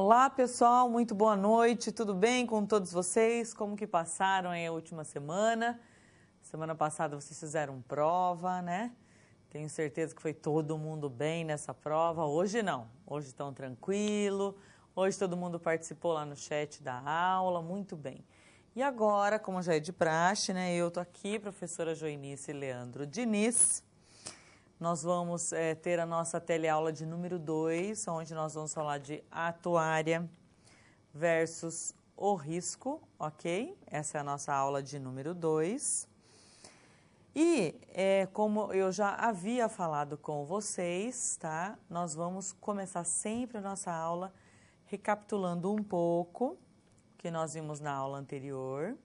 Olá pessoal, muito boa noite, tudo bem com todos vocês? Como que passaram aí a última semana? Semana passada vocês fizeram prova, né? Tenho certeza que foi todo mundo bem nessa prova. Hoje não, hoje estão tranquilo, hoje todo mundo participou lá no chat da aula, muito bem. E agora, como já é de praxe, né? Eu tô aqui, professora Joinice Leandro Diniz. Nós vamos ter a nossa teleaula de número 2, onde nós vamos falar de atuária versus o risco, ok? Essa é a nossa aula de número 2. E, como eu já havia falado com vocês, tá? Nós vamos começar sempre a nossa aula recapitulando um pouco o que nós vimos na aula anterior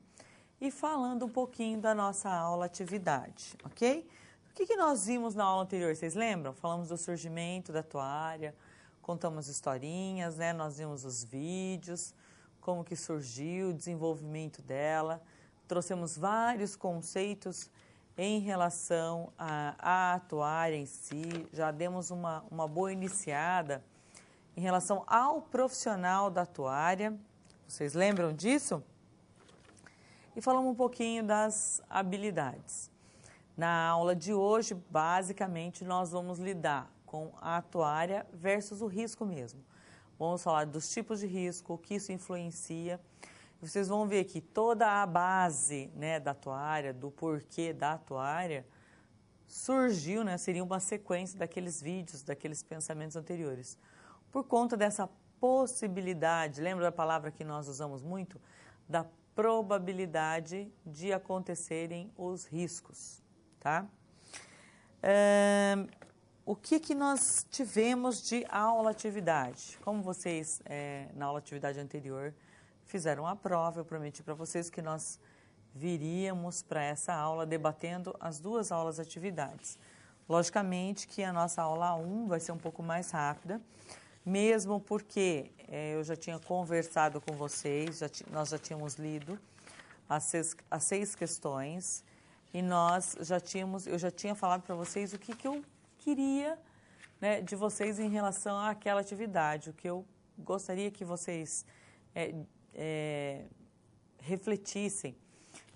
e falando um pouquinho da nossa aula atividade, ok? O que nós vimos na aula anterior, vocês lembram? Falamos do surgimento da atuária, contamos historinhas, né? Nós vimos os vídeos, como que surgiu, o desenvolvimento dela, trouxemos vários conceitos em relação à atuária em si, já demos uma boa iniciada em relação ao profissional da atuária, vocês lembram disso? E falamos um pouquinho das habilidades. Na aula de hoje, basicamente, nós vamos lidar com a atuária versus o risco mesmo. Vamos falar dos tipos de risco, o que isso influencia. Vocês vão ver que toda a base, né, da atuária, do porquê da atuária, surgiu, né, seria uma sequência daqueles vídeos, daqueles pensamentos anteriores. Por conta dessa possibilidade, lembra da palavra que nós usamos muito? Da probabilidade de acontecerem os riscos. Tá? O que nós tivemos de aula atividade? Como vocês, na aula atividade anterior, fizeram a prova, eu prometi para vocês que nós viríamos para essa aula debatendo as duas aulas atividades. Logicamente que a nossa aula 1 vai ser um pouco mais rápida, mesmo porque eu já tinha conversado com vocês, nós já tínhamos lido as seis questões, e eu já tinha falado para vocês o que eu queria, né, de vocês em relação àquela atividade, o que eu gostaria que vocês refletissem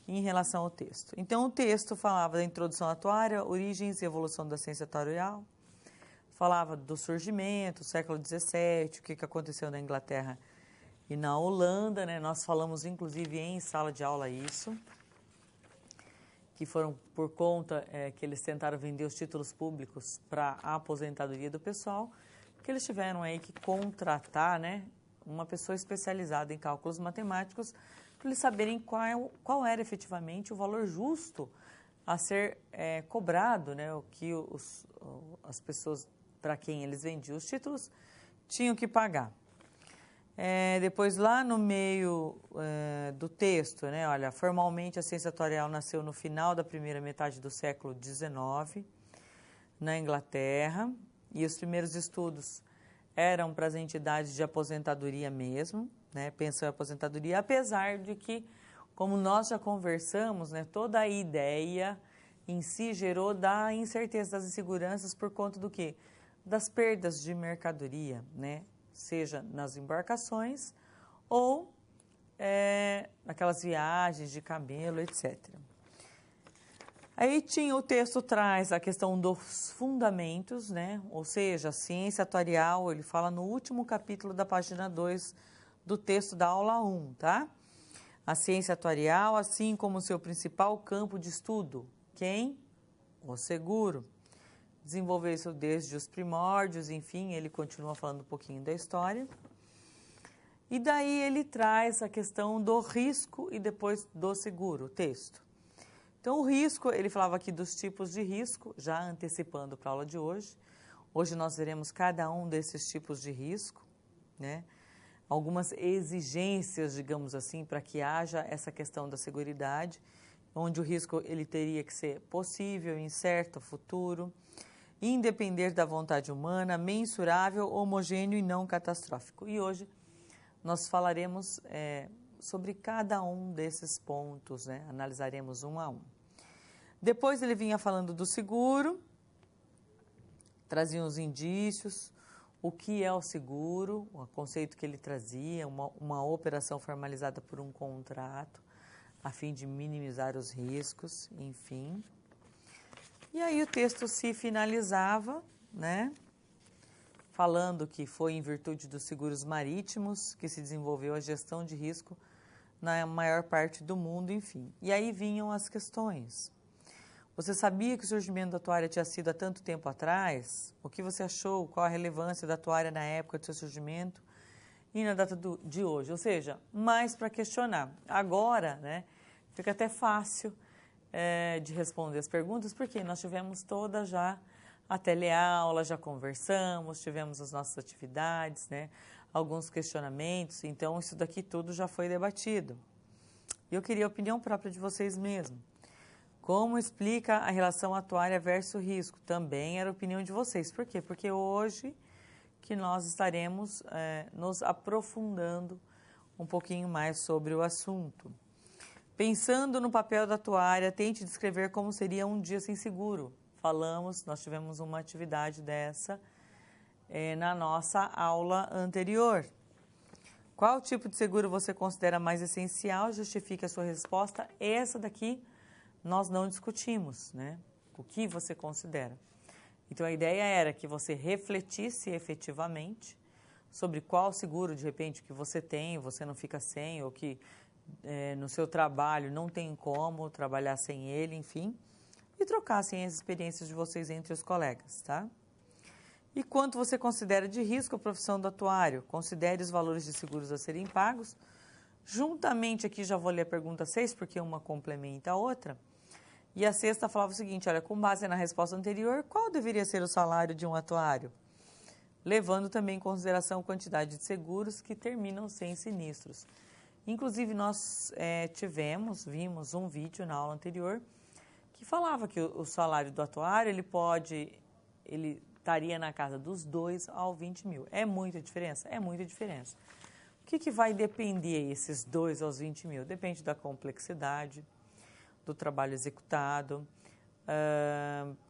em relação ao texto. Então, o texto falava da introdução à atuária, origens e evolução da ciência atuarial, falava do surgimento, século XVII, o que aconteceu na Inglaterra e na Holanda, né? Nós falamos, inclusive, em sala de aula isso, que foram por conta que eles tentaram vender os títulos públicos para a aposentadoria do pessoal, que eles tiveram aí que contratar, né, uma pessoa especializada em cálculos matemáticos para eles saberem qual era efetivamente o valor justo a ser cobrado, né, o que as pessoas para quem eles vendiam os títulos tinham que pagar. Depois, lá no meio do texto, né, olha, formalmente a ciência atuarial nasceu no final da primeira metade do século XIX, na Inglaterra, e os primeiros estudos eram para as entidades de aposentadoria mesmo, né, pensão e aposentadoria, apesar de que, como nós já conversamos, né, toda a ideia em si gerou da incerteza, das inseguranças por conta do quê? Das perdas de mercadoria, né? Seja nas embarcações ou naquelas viagens de camelo, etc. Aí o texto traz a questão dos fundamentos, né? Ou seja, a ciência atuarial, ele fala no último capítulo da página 2 do texto da aula 1, tá? A ciência atuarial, assim como seu principal campo de estudo, quem? O seguro. Desenvolveu isso desde os primórdios, enfim, ele continua falando um pouquinho da história. E daí ele traz a questão do risco e depois do seguro, o texto. Então, o risco, ele falava aqui dos tipos de risco, já antecipando para a aula de hoje. Hoje nós veremos cada um desses tipos de risco, né? Algumas exigências, digamos assim, para que haja essa questão da seguridade, onde o risco ele teria que ser possível, incerto, futuro, independer da vontade humana, mensurável, homogêneo e não catastrófico. E hoje nós falaremos sobre cada um desses pontos, né? Analisaremos um a um. Depois ele vinha falando do seguro, trazia os indícios, o que é o seguro, o conceito que ele trazia, uma operação formalizada por um contrato, a fim de minimizar os riscos, enfim. E aí o texto se finalizava, né, falando que foi em virtude dos seguros marítimos que se desenvolveu a gestão de risco na maior parte do mundo, enfim. E aí vinham as questões. Você sabia que o surgimento da atuária tinha sido há tanto tempo atrás? O que você achou? Qual a relevância da atuária na época do seu surgimento e na data de hoje? Ou seja, mais para questionar. Agora, né, fica até fácil de responder as perguntas, porque nós tivemos toda já a teleaula, já conversamos, tivemos as nossas atividades, né, alguns questionamentos, então isso daqui tudo já foi debatido. E eu queria a opinião própria de vocês mesmos. Como explica a relação atuária versus risco? Também era a opinião de vocês. Por quê? Porque hoje que nós estaremos nos aprofundando um pouquinho mais sobre o assunto. Pensando no papel da atuária, tente descrever como seria um dia sem seguro. Nós tivemos uma atividade dessa na nossa aula anterior. Qual tipo de seguro você considera mais essencial? Justifique a sua resposta. Essa daqui nós não discutimos, né? O que você considera. Então, a ideia era que você refletisse efetivamente sobre qual seguro, de repente, que você tem, você não fica sem, ou que no seu trabalho não tem como trabalhar sem ele, enfim, e trocassem as experiências de vocês entre os colegas, tá? E quanto você considera de risco a profissão do atuário? Considere os valores de seguros a serem pagos. Juntamente aqui, já vou ler a pergunta 6, porque uma complementa a outra. E a sexta falava o seguinte, olha, com base na resposta anterior, qual deveria ser o salário de um atuário? Levando também em consideração a quantidade de seguros que terminam sem sinistros. Inclusive, nós vimos um vídeo na aula anterior que falava que o salário do atuário, ele estaria na casa dos 2 ao 20 mil. É muita diferença? É muita diferença. O que vai depender esses 2 aos 20 mil? Depende da complexidade, do trabalho executado.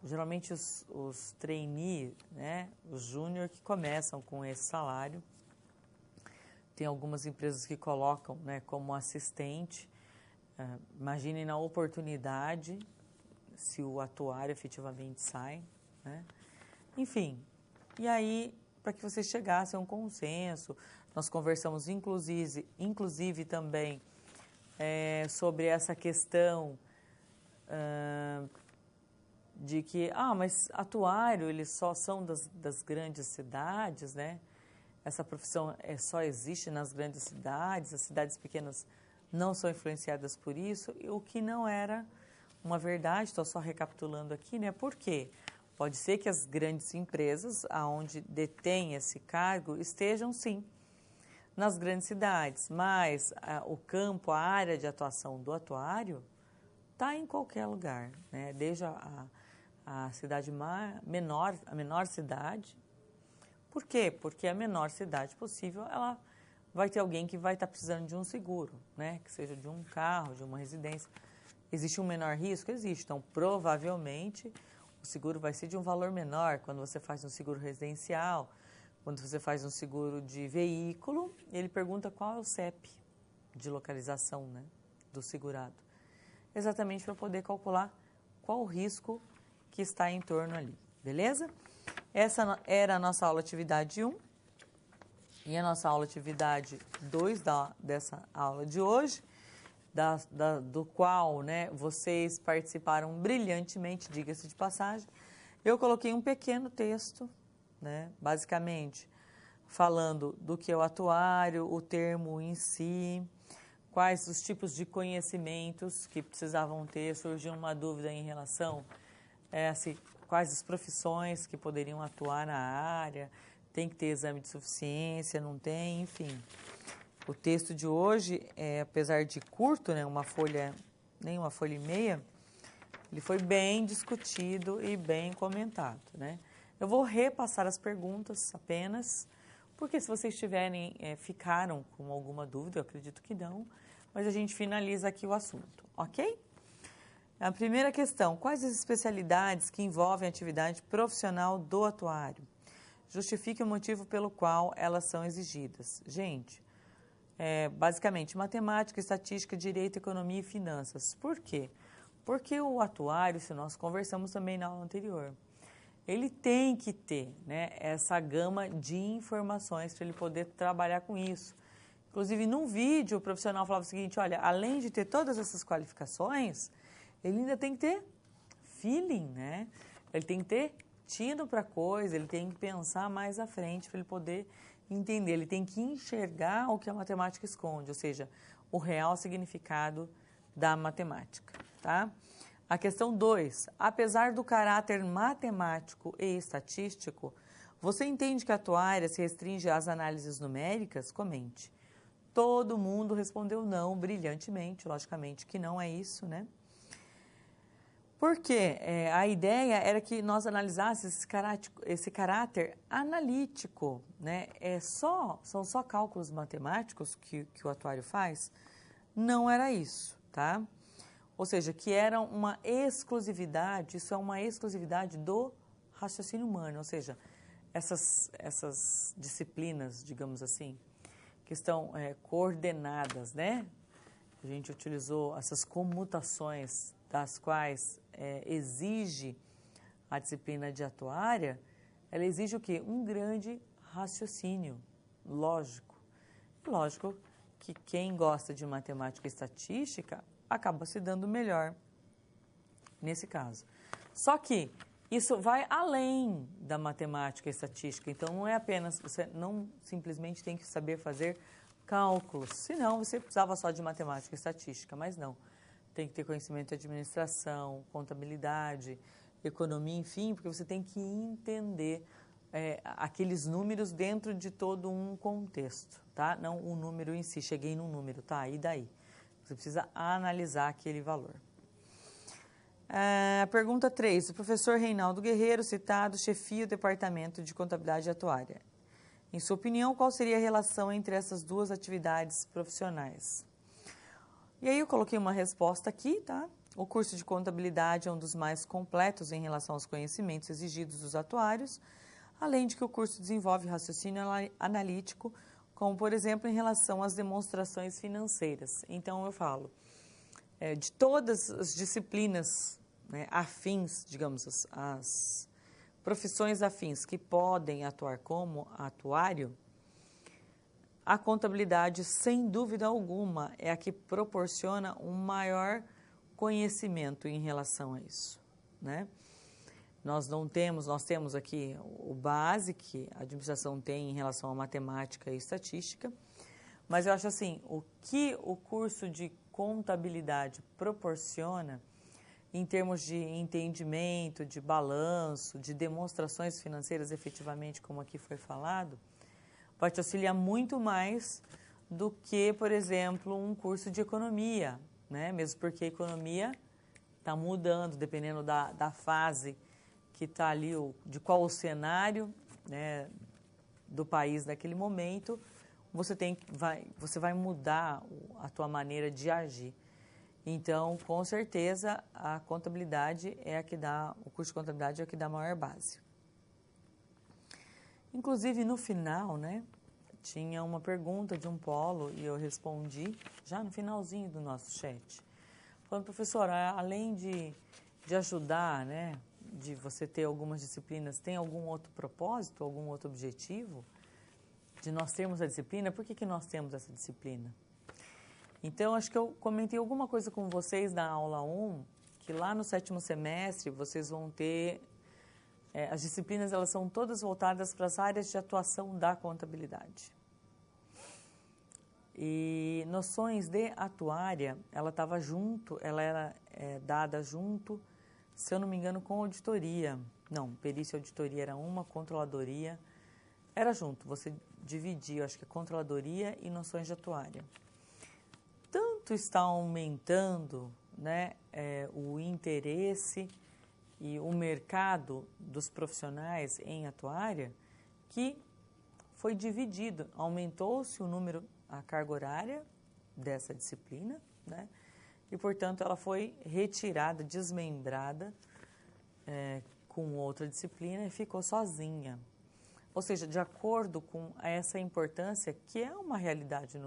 Geralmente os trainee, né, os júnior que começam com esse salário. Tem algumas empresas que colocam, né, como assistente. Imaginem na oportunidade, se o atuário efetivamente sai, né? Enfim, e aí, para que vocês chegassem a um consenso, nós conversamos inclusive também sobre essa questão de que, mas atuário, eles só são das grandes cidades, né? Essa profissão só existe nas grandes cidades, as cidades pequenas não são influenciadas por isso, o que não era uma verdade, estou só recapitulando aqui, né? Por quê? Pode ser que as grandes empresas, aonde detêm esse cargo, estejam sim nas grandes cidades, mas o campo, a área de atuação do atuário está em qualquer lugar, né? Desde a cidade menor, a menor cidade. Por quê? Porque a menor cidade possível, ela vai ter alguém que vai estar precisando de um seguro, né? Que seja de um carro, de uma residência. Existe um menor risco? Existe. Então, provavelmente, o seguro vai ser de um valor menor. Quando você faz um seguro residencial, quando você faz um seguro de veículo, ele pergunta qual é o CEP de localização, né, do segurado. Exatamente para poder calcular qual o risco que está em torno ali. Beleza? Essa era a nossa aula atividade 1. E a nossa aula atividade 2 dessa aula de hoje, do qual, né, vocês participaram brilhantemente, diga-se de passagem. Eu coloquei um pequeno texto, né, basicamente falando do que é o atuário, o termo em si, quais os tipos de conhecimentos que precisavam ter, surgiu uma dúvida em relação quais as profissões que poderiam atuar na área, tem que ter exame de suficiência, não tem, enfim. O texto de hoje, apesar de curto, né, nem uma folha e meia, ele foi bem discutido e bem comentado, né? Eu vou repassar as perguntas apenas, porque se vocês ficaram com alguma dúvida, eu acredito que não, mas a gente finaliza aqui o assunto, ok? A primeira questão, quais as especialidades que envolvem a atividade profissional do atuário? Justifique o motivo pelo qual elas são exigidas. Gente, basicamente, matemática, estatística, direito, economia e finanças. Por quê? Porque o atuário, se nós conversamos também na aula anterior, ele tem que ter, né, essa gama de informações para ele poder trabalhar com isso. Inclusive, num vídeo, o profissional falava o seguinte, olha, além de ter todas essas qualificações, ele ainda tem que ter feeling, né? Ele tem que ter tino para a coisa, ele tem que pensar mais à frente para ele poder entender, ele tem que enxergar o que a matemática esconde, ou seja, o real significado da matemática, tá? A questão 2, apesar do caráter matemático e estatístico, você entende que a tua área se restringe às análises numéricas? Comente. Todo mundo respondeu não, brilhantemente, logicamente que não é isso, né? Porque a ideia era que nós analisássemos esse caráter analítico, né? São só cálculos matemáticos que o atuário faz? Não era isso, tá? Ou seja, que era uma exclusividade, isso é uma exclusividade do raciocínio humano, ou seja, essas disciplinas, digamos assim, que estão coordenadas, né? A gente utilizou essas comutações das quais exige a disciplina de atuária, ela exige o quê? Um grande raciocínio lógico. Lógico que quem gosta de matemática e estatística acaba se dando melhor nesse caso. Só que isso vai além da matemática e estatística, então não é apenas, você não simplesmente tem que saber fazer cálculos, senão você precisava só de matemática e estatística, mas não. Tem que ter conhecimento de administração, contabilidade, economia, enfim, porque você tem que entender aqueles números dentro de todo um contexto, tá? Não o número em si, cheguei num número, tá? E daí? Você precisa analisar aquele valor. Pergunta 3. O professor Reinaldo Guerreiro, citado, chefia o Departamento de Contabilidade Atuária. Em sua opinião, qual seria a relação entre essas duas atividades profissionais? E aí eu coloquei uma resposta aqui, tá? O curso de contabilidade é um dos mais completos em relação aos conhecimentos exigidos dos atuários, além de que o curso desenvolve raciocínio analítico, como, por exemplo, em relação às demonstrações financeiras. Então, eu falo, de todas as disciplinas, né, afins, digamos, as profissões afins que podem atuar como atuário, a contabilidade, sem dúvida alguma, é a que proporciona um maior conhecimento em relação a isso, né? Nós temos aqui o base que a administração tem em relação à matemática e estatística, mas eu acho assim, o que o curso de contabilidade proporciona em termos de entendimento, de balanço, de demonstrações financeiras efetivamente, como aqui foi falado, vai te auxiliar muito mais do que, por exemplo, um curso de economia, né? Mesmo porque a economia está mudando, dependendo da fase que está ali, de qual o cenário, né, do país naquele momento, você vai mudar a tua maneira de agir. Então, com certeza, a contabilidade o curso de contabilidade é o que dá a maior base. Inclusive, no final, né, tinha uma pergunta de um polo e eu respondi já no finalzinho do nosso chat. Falando, professora, além de ajudar, né, de você ter algumas disciplinas, tem algum outro propósito, algum outro objetivo de nós termos a disciplina? Por que nós temos essa disciplina? Então, acho que eu comentei alguma coisa com vocês na aula 1, que lá no 7º semestre vocês vão ter... as disciplinas, elas são todas voltadas para as áreas de atuação da contabilidade. E noções de atuária, ela estava junto, ela era dada junto, se eu não me engano, com auditoria. Não, perícia e auditoria era uma, controladoria era junto. Você dividia, acho que controladoria e noções de atuária. Tanto está aumentando, né, o interesse e o mercado dos profissionais em atuária, que foi dividido, aumentou-se o número, a carga horária dessa disciplina, né? E, portanto, ela foi retirada, desmembrada com outra disciplina e ficou sozinha. ou seja, de acordo com essa importância que é uma realidade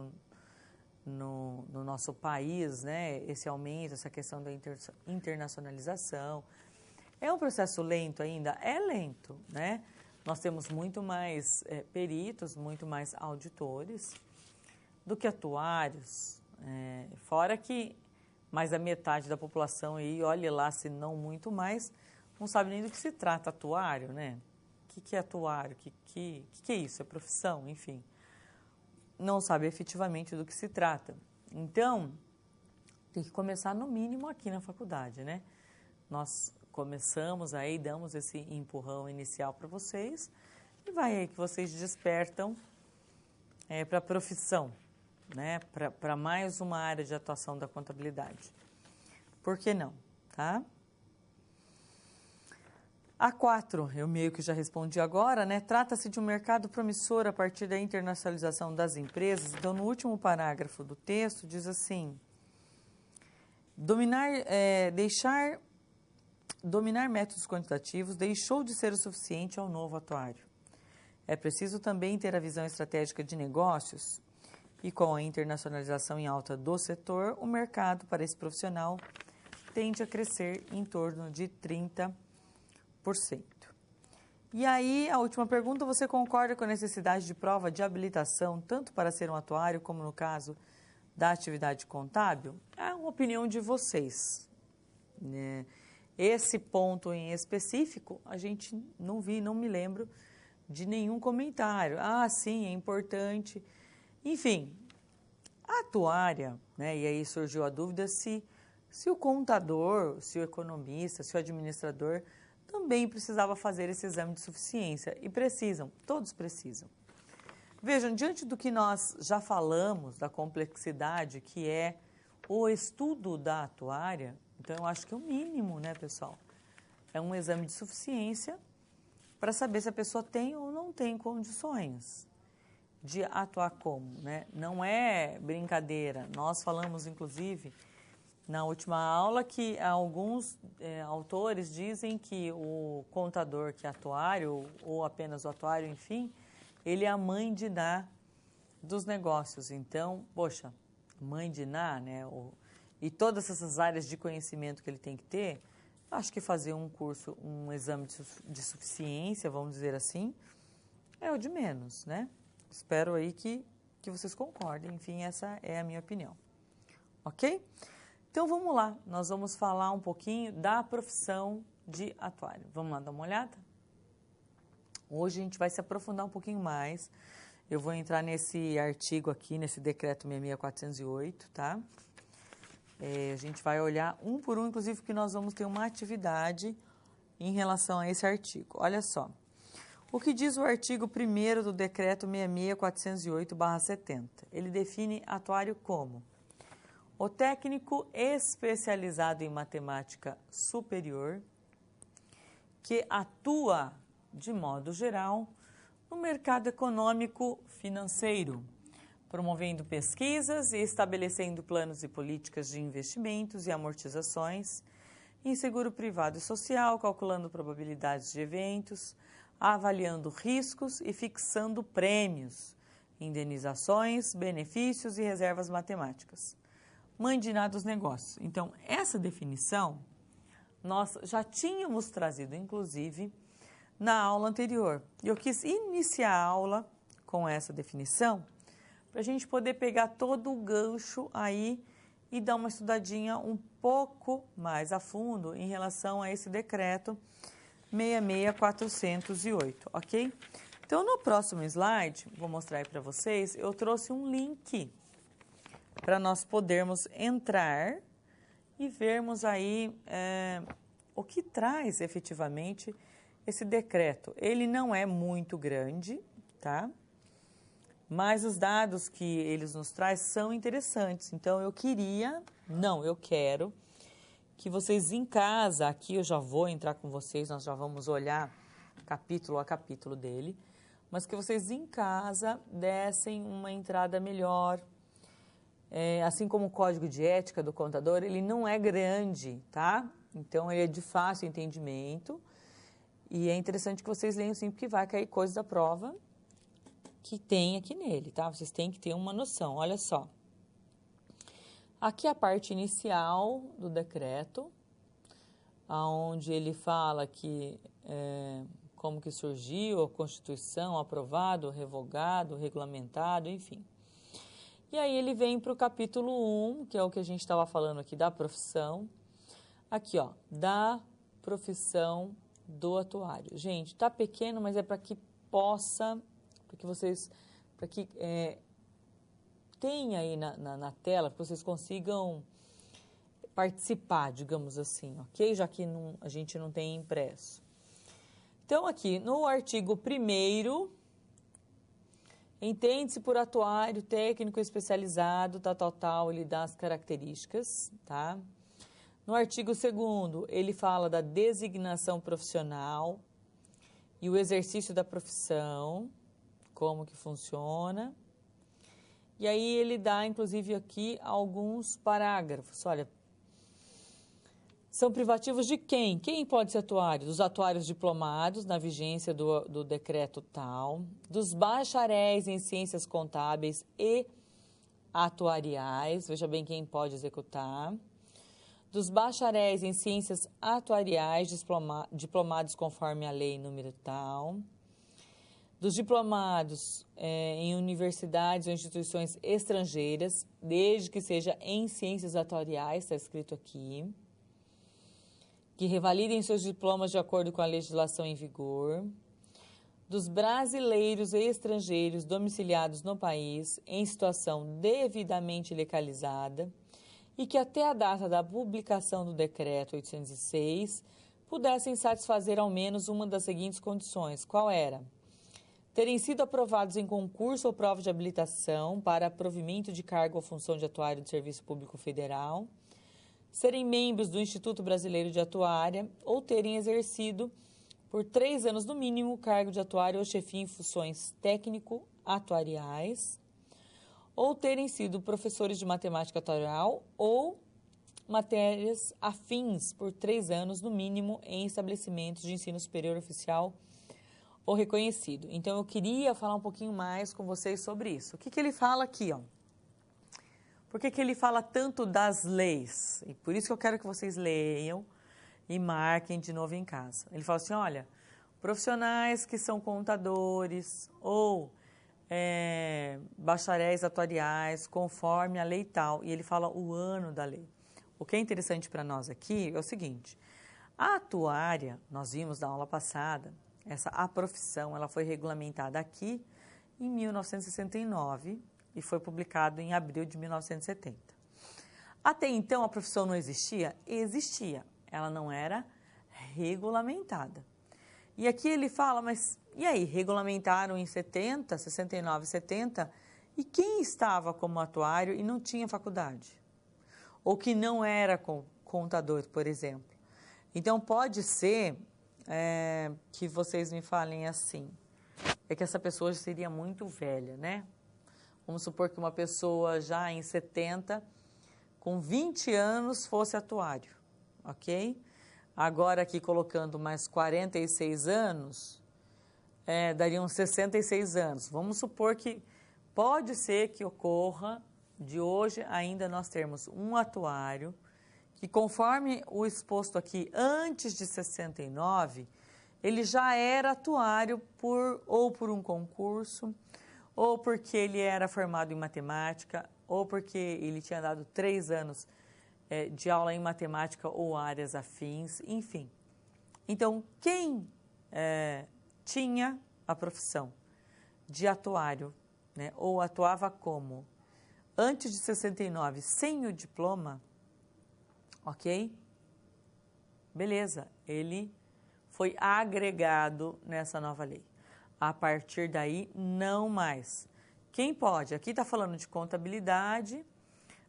no nosso país, né? Esse aumento, essa questão da internacionalização. É um processo lento ainda? É lento, né? Nós temos muito mais peritos, muito mais auditores do que atuários. Fora que mais da metade da população, e olhe lá, se não muito mais, não sabe nem do que se trata atuário, né? O que é atuário? O que é isso? É profissão? Enfim. Não sabe efetivamente do que se trata. Então, tem que começar no mínimo aqui na faculdade, né? Nós começamos aí, damos esse empurrão inicial para vocês e vai aí que vocês despertam para a profissão, né? Para mais uma área de atuação da contabilidade. Por que não, tá? A 4, eu meio que já respondi agora, né? Trata-se de um mercado promissor a partir da internacionalização das empresas. Então, no último parágrafo do texto, diz assim: dominar métodos quantitativos deixou de ser o suficiente ao novo atuário. É preciso também ter a visão estratégica de negócios e, com a internacionalização em alta do setor, o mercado para esse profissional tende a crescer em torno de 30%. E aí, a última pergunta, você concorda com a necessidade de prova de habilitação, tanto para ser um atuário, como no caso da atividade contábil? É uma opinião de vocês, né? Esse ponto em específico, a gente não me lembro de nenhum comentário. Ah, sim, é importante. Enfim, a atuária, né? E aí surgiu a dúvida se o contador, se o economista, se o administrador também precisava fazer esse exame de suficiência. E precisam, todos precisam. Vejam, diante do que nós já falamos, da complexidade que é o estudo da atuária, então eu acho que é o mínimo, né, pessoal? É um exame de suficiência para saber se a pessoa tem ou não tem condições de atuar como, né? Não é brincadeira. Nós falamos, inclusive, na última aula, que alguns autores dizem que o contador, que é atuário, ou apenas o atuário, enfim, ele é a mãe de Ná dos negócios. Então, poxa, mãe de Ná, né? E todas essas áreas de conhecimento que ele tem que ter, acho que fazer um curso, um exame de suficiência, vamos dizer assim, é o de menos, né? Espero aí que vocês concordem. Enfim, essa é a minha opinião. Ok? Então, vamos lá. Nós vamos falar um pouquinho da profissão de atuário. Vamos lá dar uma olhada? Hoje a gente vai se aprofundar um pouquinho mais. Eu vou entrar nesse artigo aqui, nesse decreto 66408, tá? A gente vai olhar um por um, inclusive, porque nós vamos ter uma atividade em relação a esse artigo. Olha só. O que diz o artigo 1º do decreto 66408/70? Ele define atuário como o técnico especializado em matemática superior que atua, de modo geral, no mercado econômico financeiro, promovendo pesquisas e estabelecendo planos e políticas de investimentos e amortizações em seguro privado e social, calculando probabilidades de eventos, avaliando riscos e fixando prêmios, indenizações, benefícios e reservas matemáticas. Mãe de Ná dos negócios. Então, essa definição nós já tínhamos trazido, inclusive, na aula anterior. E eu quis iniciar a aula com essa definição para a gente poder pegar todo o gancho aí e dar uma estudadinha um pouco mais a fundo em relação a esse decreto 66408, ok? Então, no próximo slide, vou mostrar aí para vocês, eu trouxe um link para nós podermos entrar e vermos aí o que traz efetivamente esse decreto. Ele não é muito grande, tá? Mas os dados que eles nos traz são interessantes. Então, eu quero que vocês em casa, aqui eu já vou entrar com vocês, nós já vamos olhar capítulo a capítulo dele, mas que vocês em casa dessem uma entrada melhor. Assim como o Código de Ética do Contador, ele não é grande, tá? Então, ele é de fácil entendimento E é interessante que vocês leiam sim, porque vai cair coisa da prova que tem aqui nele, tá? Vocês têm que ter uma noção, olha só. Aqui a parte inicial do decreto, onde ele fala que como que surgiu a Constituição, aprovado, revogado, regulamentado, enfim. E aí ele vem para o capítulo 1, que é o que a gente estava falando aqui da profissão. Aqui, ó, da profissão do atuário. Gente, tá pequeno, mas é para que possa, para que vocês, para que tenha aí na tela, para que vocês consigam participar, digamos assim, ok? Já que a gente não tem impresso. Então, aqui no artigo 1º, entende-se por atuário técnico especializado, tal, ele dá as características, tá? No artigo 2º, ele fala da designação profissional e o exercício da profissão, como que funciona. E aí ele dá, inclusive, aqui alguns parágrafos. Olha, são privativos de quem? Quem pode ser atuário? Dos atuários diplomados na vigência do decreto tal, dos bacharéis em ciências contábeis e atuariais, veja bem quem pode executar, dos bacharéis em ciências atuariais diplomados conforme a lei número tal, dos diplomados em universidades ou instituições estrangeiras, desde que seja em ciências atuariais, está escrito aqui, que revalidem seus diplomas de acordo com a legislação em vigor, dos brasileiros e estrangeiros domiciliados no país em situação devidamente legalizada e que até a data da publicação do Decreto 806 pudessem satisfazer ao menos uma das seguintes condições. Qual era? Terem sido aprovados em concurso ou prova de habilitação para provimento de cargo ou função de atuário de serviço público federal, serem membros do Instituto Brasileiro de Atuária ou terem exercido por 3 anos no mínimo o cargo de atuário ou chefia em funções técnico-atuariais, ou terem sido professores de matemática atuarial ou matérias afins por 3 anos no mínimo em estabelecimentos de ensino superior oficial ou reconhecido. Então, eu queria falar um pouquinho mais com vocês sobre isso. O que ele fala aqui, ó? Por que ele fala tanto das leis? E por isso que eu quero que vocês leiam e marquem de novo em casa. Ele fala assim, olha, profissionais que são contadores ou bacharéis atuariais, conforme a lei tal. E ele fala o ano da lei. O que é interessante para nós aqui é o seguinte, a atuária, nós vimos na aula passada, a profissão, ela foi regulamentada aqui em 1969 e foi publicado em abril de 1970. Até então, a profissão não existia? Existia. Ela não era regulamentada. E aqui ele fala, mas e aí, regulamentaram em 70, 69, 70, e quem estava como atuário e não tinha faculdade? Ou que não era contador, por exemplo. Então, pode ser que vocês me falem assim, é que essa pessoa seria muito velha, né? Vamos supor que uma pessoa já em 70, com 20 anos, fosse atuário, ok? Agora aqui colocando mais 46 anos, dariam 66 anos. Vamos supor que pode ser que ocorra de hoje ainda nós termos um atuário que, conforme o exposto aqui, antes de 69, ele já era atuário ou por um concurso, ou porque ele era formado em matemática, ou porque ele tinha dado 3 anos de aula em matemática ou áreas afins, enfim. Então, quem tinha a profissão de atuário, né, ou atuava como antes de 69, sem o diploma, ok? Beleza, ele foi agregado nessa nova lei. A partir daí, não mais. Quem pode? Aqui está falando de contabilidade,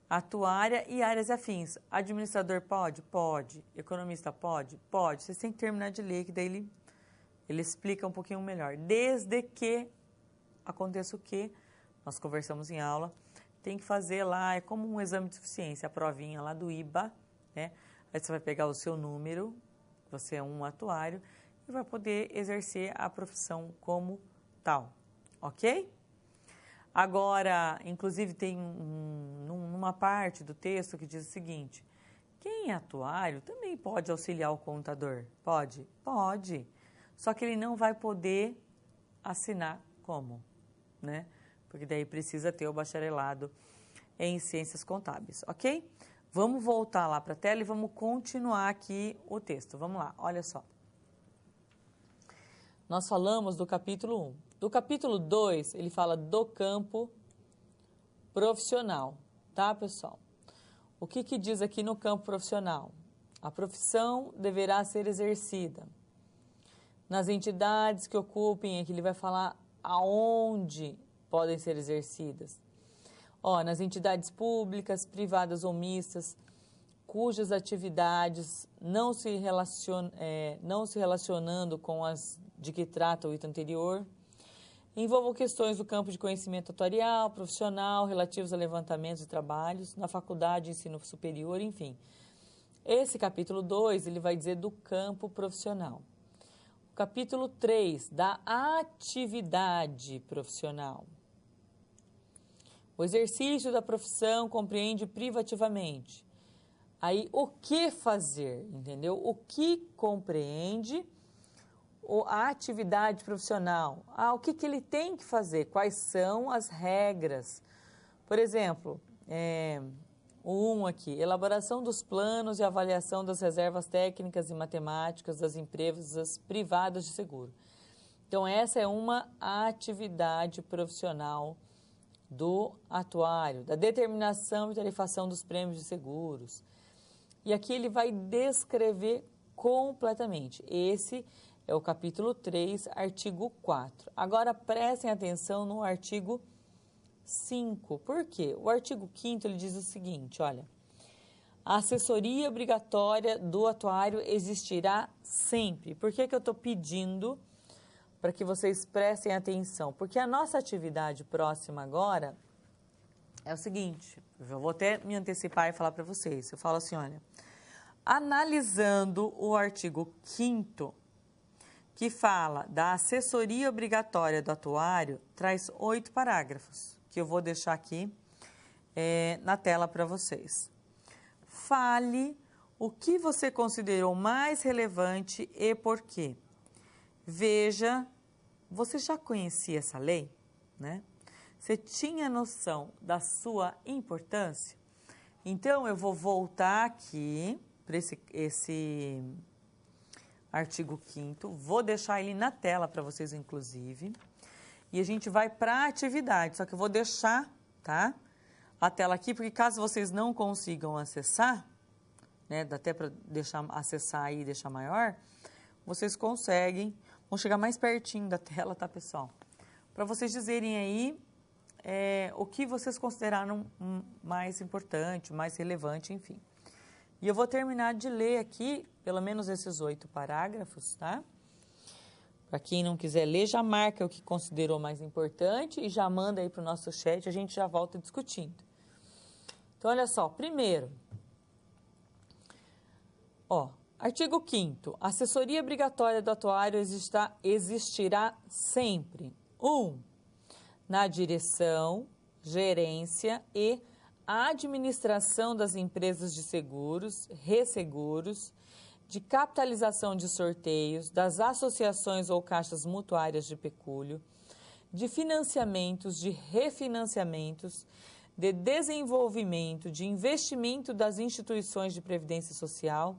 atuária e áreas afins. Administrador pode? Pode. Economista pode? Pode. Vocês têm que terminar de ler, que daí ele explica um pouquinho melhor. Desde que aconteça o que nós conversamos em aula, tem que fazer lá, é como um exame de suficiência, a provinha lá do IBA, né? Aí você vai pegar o seu número, você é um atuário, e e vai poder exercer a profissão como tal, ok? Agora, inclusive tem uma parte do texto que diz o seguinte: quem é atuário também pode auxiliar o contador? Pode? Pode. Só que ele não vai poder assinar como, né? Porque daí precisa ter o bacharelado em ciências contábeis, ok? Vamos voltar lá para a tela e vamos continuar aqui o texto. Vamos lá, olha só. Nós falamos do capítulo 1. Do capítulo 2, ele fala do campo profissional, tá, pessoal? O que diz aqui no campo profissional? A profissão deverá ser exercida nas entidades que ocupem, aqui ele vai falar aonde podem ser exercidas. Nas entidades públicas, privadas ou mistas, cujas atividades não se relacionando com as de que trata o item anterior, envolvam questões do campo de conhecimento atuarial, profissional, relativos a levantamentos de trabalhos, na faculdade de ensino superior, enfim. Esse capítulo 2, ele vai dizer do campo profissional. O capítulo 3, da atividade profissional. O exercício da profissão compreende privativamente. Aí, o que fazer, entendeu? O que compreende a atividade profissional? O que ele tem que fazer? Quais são as regras? Por exemplo, o 1 aqui, elaboração dos planos e avaliação das reservas técnicas e matemáticas das empresas privadas de seguro. Então, essa é uma atividade profissional do atuário, da determinação e tarifação dos prêmios de seguros. E aqui ele vai descrever completamente. Esse é o capítulo 3, artigo 4. Agora, prestem atenção no artigo 5. Por quê? O artigo 5º, ele diz o seguinte, olha, a assessoria obrigatória do atuário existirá sempre. Por que eu estou pedindo para que vocês prestem atenção? Porque a nossa atividade próxima agora é o seguinte, eu vou até me antecipar e falar para vocês. Eu falo assim, olha, analisando o artigo 5º, que fala da assessoria obrigatória do atuário, traz 8 parágrafos, que eu vou deixar aqui na tela para vocês. Fale o que você considerou mais relevante e por quê. Veja, você já conhecia essa lei, né? Você tinha noção da sua importância? Então, eu vou voltar aqui para esse artigo 5º, vou deixar ele na tela para vocês, inclusive, e a gente vai para a atividade, só que eu vou deixar, tá, a tela aqui, porque caso vocês não consigam acessar, né, dá até para acessar aí e deixar maior, vocês conseguem, vão chegar mais pertinho da tela, tá, pessoal? Para vocês dizerem aí o que vocês consideraram mais importante, mais relevante, enfim. E eu vou terminar de ler aqui, pelo menos esses 8 parágrafos, tá? Para quem não quiser ler, já marca o que considerou mais importante e já manda aí para o nosso chat, a gente já volta discutindo. Então, olha só, primeiro, artigo 5º, assessoria obrigatória do atuário existirá sempre. 1. Na direção, gerência e administração das empresas de seguros, resseguros, de capitalização de sorteios, das associações ou caixas mutuárias de pecúlio, de financiamentos, de refinanciamentos, de desenvolvimento, de investimento das instituições de previdência social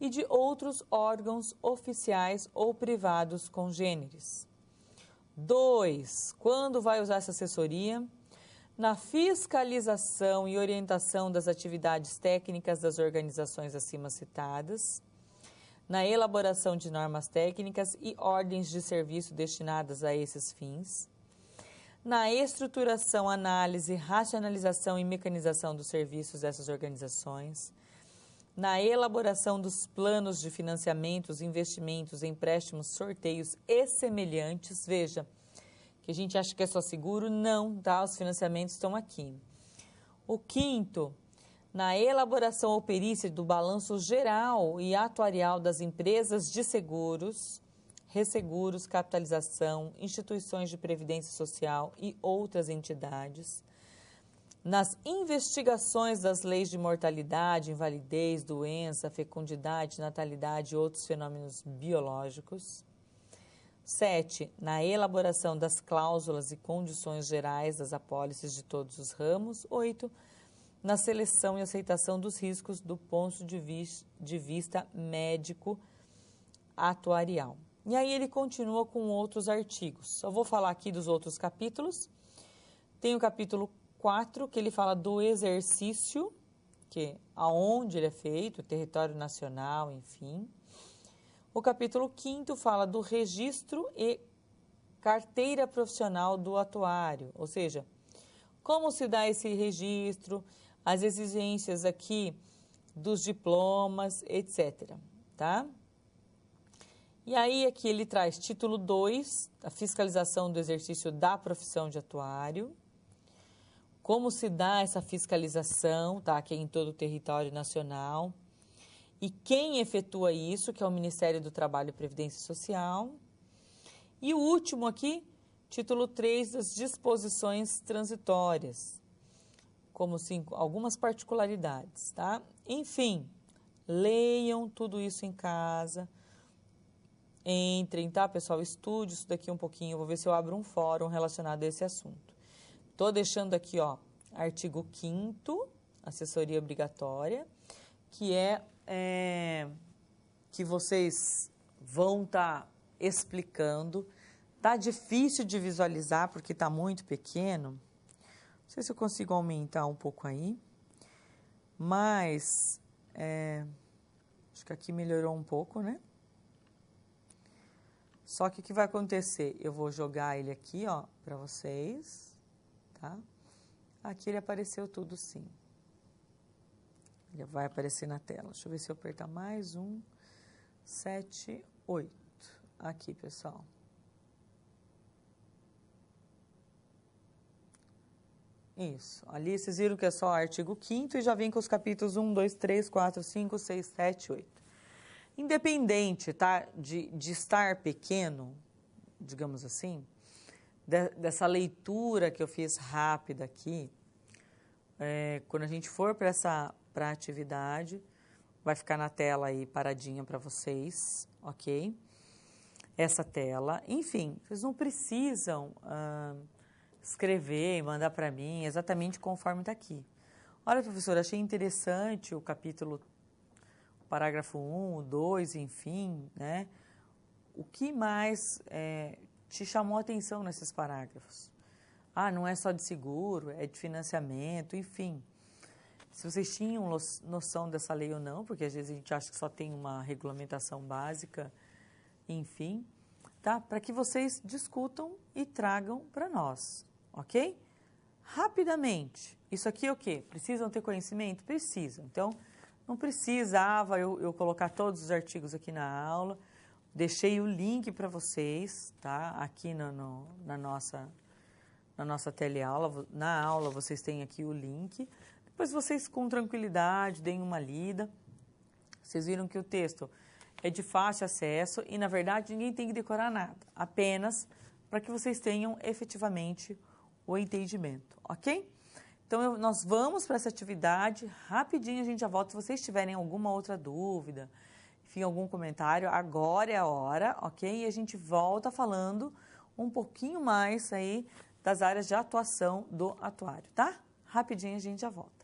e de outros órgãos oficiais ou privados congêneres. 2. Quando vai usar essa assessoria? Na fiscalização e orientação das atividades técnicas das organizações acima citadas, na elaboração de normas técnicas e ordens de serviço destinadas a esses fins, na estruturação, análise, racionalização e mecanização dos serviços dessas organizações, na elaboração dos planos de financiamentos, investimentos, empréstimos, sorteios e semelhantes. Veja, que a gente acha que é só seguro, não, tá? Os financiamentos estão aqui. O 5º, na elaboração ou perícia do balanço geral e atuarial das empresas de seguros, resseguros, capitalização, instituições de previdência social e outras entidades, nas investigações das leis de mortalidade, invalidez, doença, fecundidade, natalidade e outros fenômenos biológicos. 7. Na elaboração das cláusulas e condições gerais das apólices de todos os ramos. 8. Na seleção e aceitação dos riscos do ponto de vista médico atuarial. E aí ele continua com outros artigos. Só vou falar aqui dos outros capítulos. Tem o capítulo 4, que ele fala do exercício, que aonde ele é feito, território nacional, enfim. O capítulo 5 fala do registro e carteira profissional do atuário, ou seja, como se dá esse registro, as exigências aqui dos diplomas, etc. Tá? E aí aqui ele traz título 2, a fiscalização do exercício da profissão de atuário, como se dá essa fiscalização, tá, aqui em todo o território nacional, e quem efetua isso, que é o Ministério do Trabalho e Previdência Social. E o último aqui, título 3, das disposições transitórias, como algumas particularidades, tá? Enfim, leiam tudo isso em casa, entrem, tá, pessoal? Estude isso daqui um pouquinho, eu vou ver se eu abro um fórum relacionado a esse assunto. Estou deixando aqui, ó, artigo 5º, assessoria obrigatória, que que vocês vão estar explicando. Tá difícil de visualizar porque está muito pequeno. Não sei se eu consigo aumentar um pouco aí, mas acho que aqui melhorou um pouco, né? Só que o que vai acontecer? Eu vou jogar ele aqui, ó, para vocês. Tá? Aqui ele apareceu tudo sim. Ele vai aparecer na tela. Deixa eu ver se eu apertar mais 7, 8. Aqui, pessoal. Isso. Ali vocês viram que é só o artigo 5º e já vem com os capítulos 1, 2, 3, 4, 5, 6, 7, 8. Independente, tá, de estar pequeno, digamos assim, dessa leitura que eu fiz rápida aqui, quando a gente for para a atividade, vai ficar na tela aí paradinha para vocês, ok? Essa tela, enfim, vocês não precisam escrever e mandar para mim exatamente conforme está aqui. Olha, professora, achei interessante o capítulo, o parágrafo 1, o 2, enfim, né? O que mais te chamou a atenção nesses parágrafos? Ah, não é só de seguro, é de financiamento, enfim. Se vocês tinham noção dessa lei ou não, porque às vezes a gente acha que só tem uma regulamentação básica, enfim, tá? Para que vocês discutam e tragam para nós, ok? Rapidamente, isso aqui é o quê? Precisam ter conhecimento? Precisam. Então, não precisava eu colocar todos os artigos aqui na aula. Deixei o link para vocês, tá? Aqui na nossa teleaula. Na aula vocês têm aqui o link. Depois vocês, com tranquilidade, deem uma lida. Vocês viram que o texto é de fácil acesso e, na verdade, ninguém tem que decorar nada. Apenas para que vocês tenham efetivamente o entendimento, ok? Então, nós vamos para essa atividade. Rapidinho a gente já volta. Se vocês tiverem alguma outra dúvida, enfim, algum comentário, agora é a hora, ok? E a gente volta falando um pouquinho mais aí das áreas de atuação do atuário, tá? Rapidinho a gente já volta.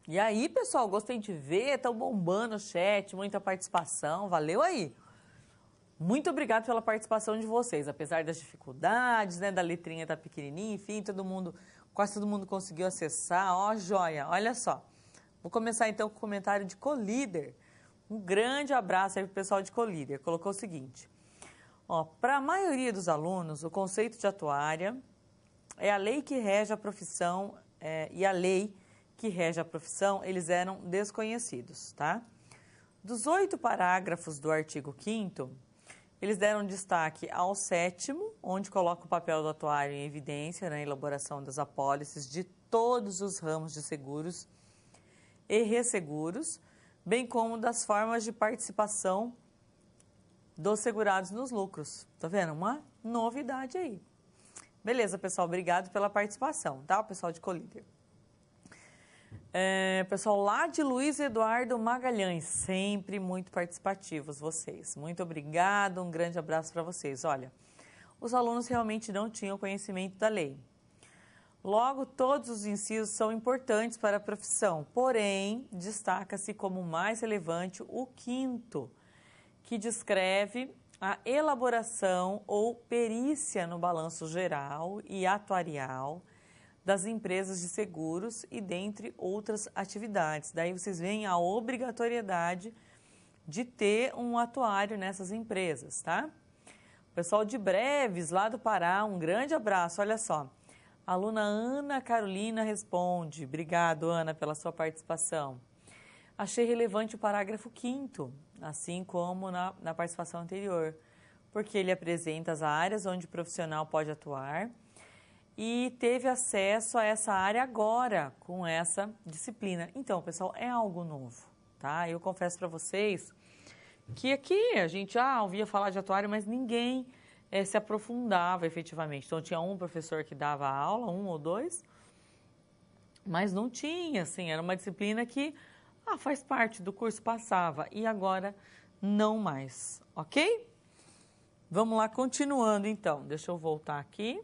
E aí, pessoal, gostei de ver, estão bombando o chat, muita participação, valeu aí. Muito obrigado pela participação de vocês, apesar das dificuldades, né, da letrinha tá pequenininha, enfim, quase todo mundo conseguiu acessar, ó, joia, olha só. Vou começar então com o comentário de Colíder. Um grande abraço aí pro pessoal de Colíder, colocou o seguinte, ó, para a maioria dos alunos, o conceito de atuária é a lei que rege a profissão, e a lei que rege a profissão, eles eram desconhecidos, tá? Dos 8 parágrafos do artigo 5º, eles deram destaque ao 7º, onde coloca o papel do atuário em evidência na elaboração das apólices de todos os ramos de seguros e resseguros, bem como das formas de participação dos segurados nos lucros. Tá vendo? Uma novidade aí. Beleza, pessoal, obrigado pela participação, tá? O pessoal de Colíder. Pessoal lá de Luiz Eduardo Magalhães, sempre muito participativos vocês. Muito obrigado, um grande abraço para vocês. Olha, os alunos realmente não tinham conhecimento da lei. Logo, todos os incisos são importantes para a profissão, porém, destaca-se como mais relevante o 5º, que descreve a elaboração ou perícia no balanço geral e atuarial das empresas de seguros e dentre outras atividades. Daí vocês veem a obrigatoriedade de ter um atuário nessas empresas, tá? O pessoal de Breves, lá do Pará, um grande abraço, olha só. A aluna Ana Carolina responde, obrigado Ana pela sua participação. Achei relevante o parágrafo 5º, assim como na participação anterior, porque ele apresenta as áreas onde o profissional pode atuar e teve acesso a essa área agora, com essa disciplina. Então, pessoal, é algo novo, tá? Eu confesso para vocês que aqui a gente ouvia falar de atuário, mas ninguém se aprofundava efetivamente. Então, tinha um professor que dava aula, um ou dois, mas não tinha, assim, era uma disciplina que faz parte do curso, passava, e agora não mais, ok? Vamos lá, continuando então. Deixa eu voltar aqui.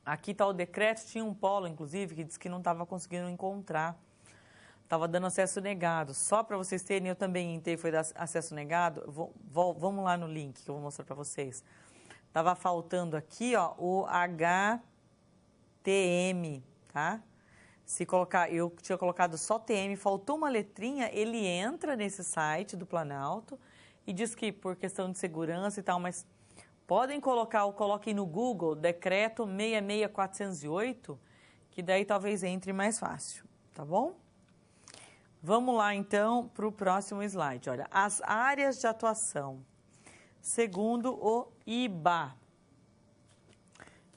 Aqui está o decreto, tinha um polo, inclusive, que disse que não estava conseguindo encontrar. Estava dando acesso negado. Só para vocês terem, eu também entrei, foi dar acesso negado. Vamos lá no link que eu vou mostrar para vocês. Estava faltando aqui, ó, o HTM, tá? Se colocar, eu tinha colocado só TM, faltou uma letrinha, ele entra nesse site do Planalto e diz que por questão de segurança e tal, mas podem coloquem no Google, decreto 66408, que daí talvez entre mais fácil, tá bom? Vamos lá, então, para o próximo slide. Olha, as áreas de atuação, segundo o IBA,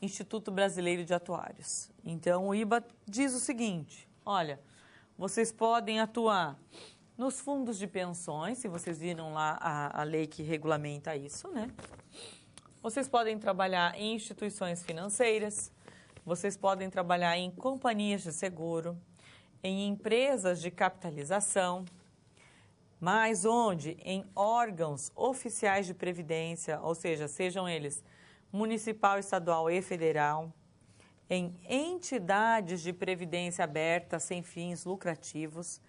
Instituto Brasileiro de Atuários. Então, o IBA diz o seguinte, olha, vocês podem atuar nos fundos de pensões, se vocês viram lá a lei que regulamenta isso, né? Vocês podem trabalhar em instituições financeiras, vocês podem trabalhar em companhias de seguro, em empresas de capitalização, mas onde? Em órgãos oficiais de previdência, ou seja, sejam eles municipal, estadual e federal, em entidades de previdência aberta sem fins lucrativos,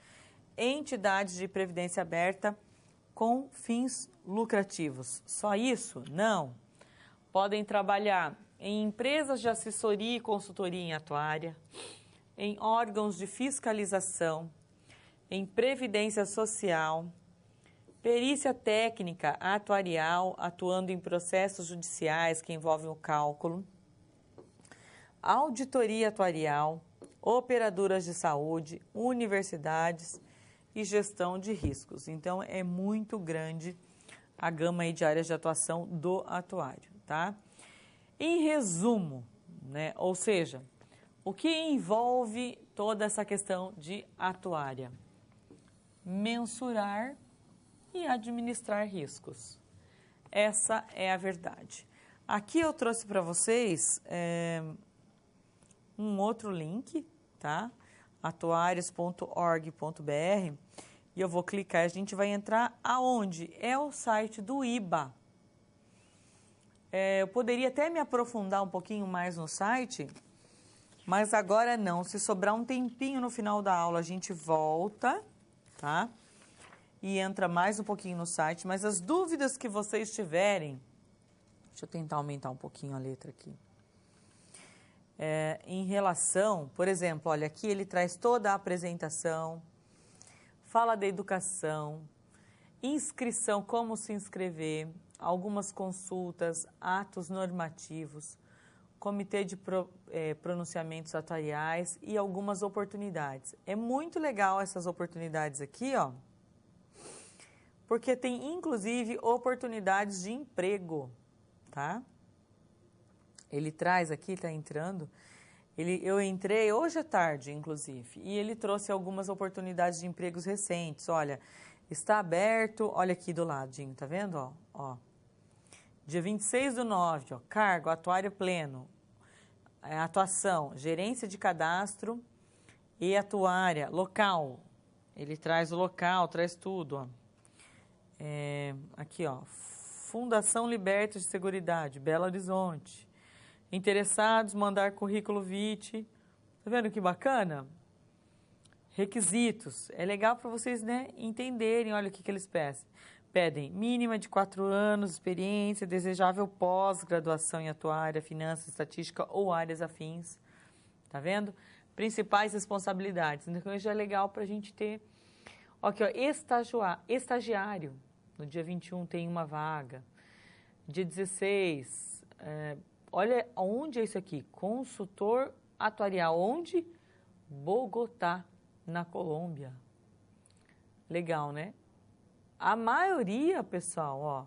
entidades de previdência aberta com fins lucrativos. Só isso? Não. Podem trabalhar em empresas de assessoria e consultoria em atuária, em órgãos de fiscalização, em previdência social, perícia técnica atuarial, atuando em processos judiciais que envolvem o cálculo, auditoria atuarial, operadoras de saúde, universidades e gestão de riscos. Então, é muito grande a gama aí de áreas de atuação do atuário, tá? Em resumo, né, ou seja, o que envolve toda essa questão de atuária? Mensurar e administrar riscos. Essa é a verdade. Aqui eu trouxe para vocês um outro link, tá? atuarios.org.br, e eu vou clicar, a gente vai entrar aonde? É o site do IBA. Eu poderia até me aprofundar um pouquinho mais no site, Mas agora não, se sobrar um tempinho no final da aula, a gente volta, tá? E entra mais um pouquinho no site, mas as dúvidas que vocês tiverem, deixa eu tentar aumentar um pouquinho a letra aqui. Em relação, por exemplo, olha, aqui ele traz toda a apresentação, fala da educação, inscrição, como se inscrever, algumas consultas, atos normativos, comitê de pronunciamentos atuariais e algumas oportunidades. É muito legal essas oportunidades aqui, ó, porque tem inclusive oportunidades de emprego, tá? Ele traz aqui, está entrando, eu entrei hoje à tarde, inclusive, e ele trouxe algumas oportunidades de empregos recentes. Olha, está aberto, olha aqui do ladinho, tá vendo? Ó. Dia 26/9, ó, cargo, atuário pleno, atuação, gerência de cadastro e atuária, local. Ele traz o local, traz tudo, ó. Aqui, ó, Fundação Liberta de Seguridade, Belo Horizonte. Interessados, mandar currículo vitae. Tá vendo que bacana? Requisitos. É legal para vocês, né, entenderem, olha o que eles pedem. Mínima de 4 anos, experiência, desejável pós-graduação em atuária, finanças, estatística ou áreas afins. Tá vendo? Principais responsabilidades. Então, isso é legal para a gente ter. Aqui, ó, estagiário. No dia 21 tem uma vaga. Dia 16, olha onde é isso aqui. Consultor atuarial. Onde? Bogotá, na Colômbia. Legal, né? A maioria, pessoal, ó,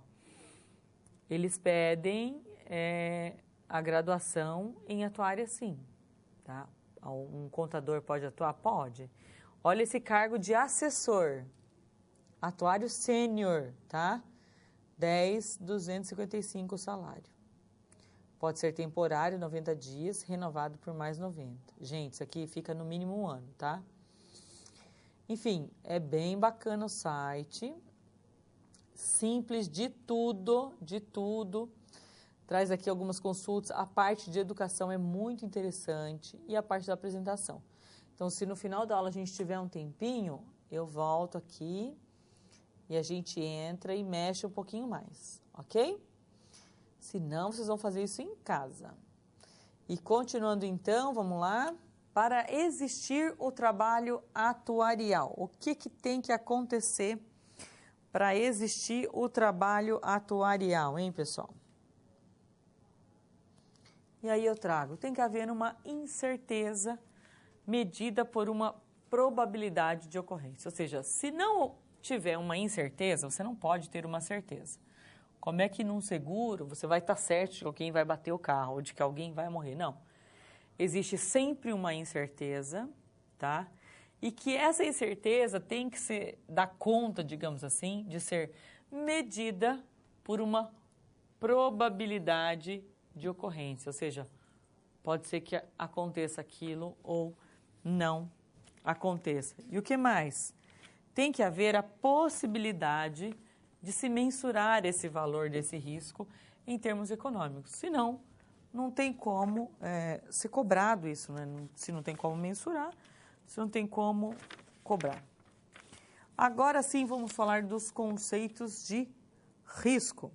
eles pedem a graduação em atuária, sim. Tá? Um contador pode atuar? Pode. Olha esse cargo de assessor. Atuário sênior, tá? 10.255 o salário. Pode ser temporário, 90 dias, renovado por mais 90. Gente, isso aqui fica no mínimo 1 ano, tá? Enfim, é bem bacana o site. Simples de tudo, de tudo. Traz aqui algumas consultas. A parte de educação é muito interessante e a parte da apresentação. Então, se no final da aula a gente tiver um tempinho, eu volto aqui e a gente entra e mexe um pouquinho mais, ok? Se não, vocês vão fazer isso em casa. E continuando então, vamos lá. Para existir o trabalho atuarial, o que tem que acontecer para existir o trabalho atuarial, hein, pessoal? E aí eu trago, tem que haver uma incerteza medida por uma probabilidade de ocorrência. Ou seja, se não tiver uma incerteza, você não pode ter uma certeza. Como é que num seguro você vai estar certo de que alguém vai bater o carro ou de que alguém vai morrer? Não. Existe sempre uma incerteza, tá? E que essa incerteza tem que dar conta, digamos assim, de ser medida por uma probabilidade de ocorrência. Ou seja, pode ser que aconteça aquilo ou não aconteça. E o que mais? Tem que haver a possibilidade de se mensurar esse valor desse risco em termos econômicos. Senão, não tem como ser cobrado isso, né? Se não tem como mensurar, se não tem como cobrar. Agora sim, vamos falar dos conceitos de risco.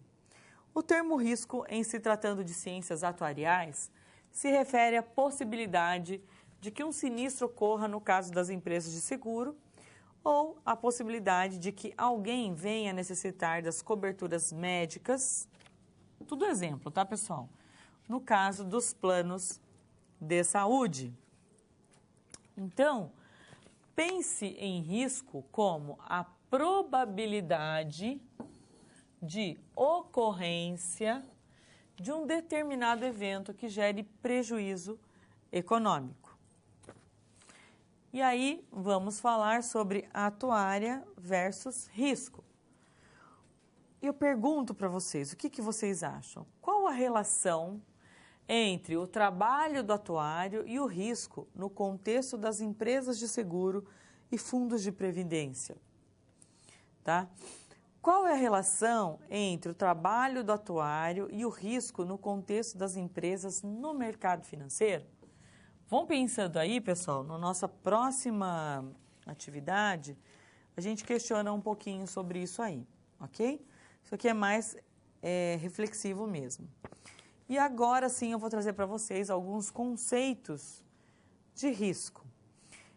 O termo risco, em se tratando de ciências atuariais, se refere à possibilidade de que um sinistro ocorra no caso das empresas de seguro ou a possibilidade de que alguém venha necessitar das coberturas médicas. Tudo exemplo, tá, pessoal? No caso dos planos de saúde. Então, pense em risco como a probabilidade de ocorrência de um determinado evento que gere prejuízo econômico. E aí, vamos falar sobre atuária versus risco. Eu pergunto para vocês, o que vocês acham? Qual a relação entre o trabalho do atuário e o risco no contexto das empresas de seguro e fundos de previdência? Tá? Qual é a relação entre o trabalho do atuário e o risco no contexto das empresas no mercado financeiro? Vão pensando aí, pessoal, na nossa próxima atividade, a gente questiona um pouquinho sobre isso aí, ok? Isso aqui é mais reflexivo mesmo. E agora sim eu vou trazer para vocês alguns conceitos de risco.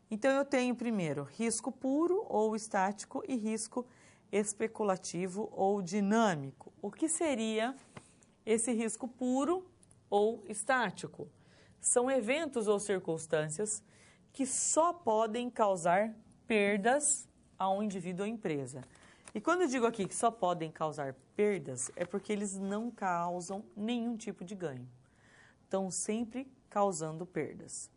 Então eu tenho primeiro risco puro ou estático e risco especulativo ou dinâmico. O que seria esse risco puro ou estático? São eventos ou circunstâncias que só podem causar perdas a um indivíduo ou empresa. E quando eu digo aqui que só podem causar perdas, é porque eles não causam nenhum tipo de ganho. Estão sempre causando perdas.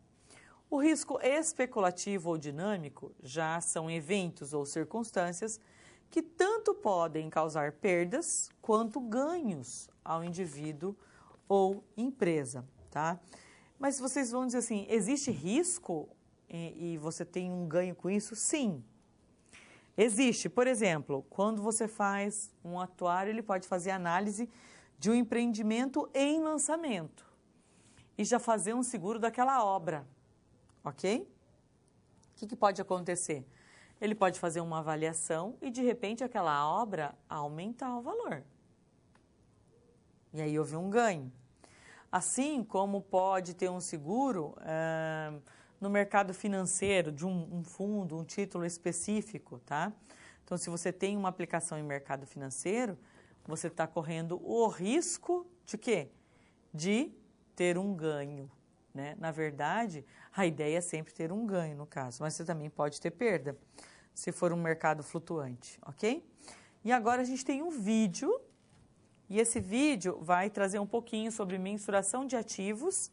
O risco especulativo ou dinâmico já são eventos ou circunstâncias que tanto podem causar perdas quanto ganhos ao indivíduo ou empresa, tá? Mas vocês vão dizer assim, existe risco e você tem um ganho com isso? Sim. Existe, por exemplo, quando você faz um atuário, ele pode fazer análise de um empreendimento em lançamento e já fazer um seguro daquela obra, ok? O que pode acontecer? Ele pode fazer uma avaliação e, de repente, aquela obra aumentar o valor. E aí houve um ganho. Assim como pode ter um seguro no mercado financeiro de um fundo, um título específico, tá? Então, se você tem uma aplicação em mercado financeiro, você está correndo o risco de quê? De ter um ganho, né? Na verdade, a ideia é sempre ter um ganho, no caso, mas você também pode ter perda, se for um mercado flutuante, ok? E agora a gente tem um vídeo, e esse vídeo vai trazer um pouquinho sobre mensuração de ativos,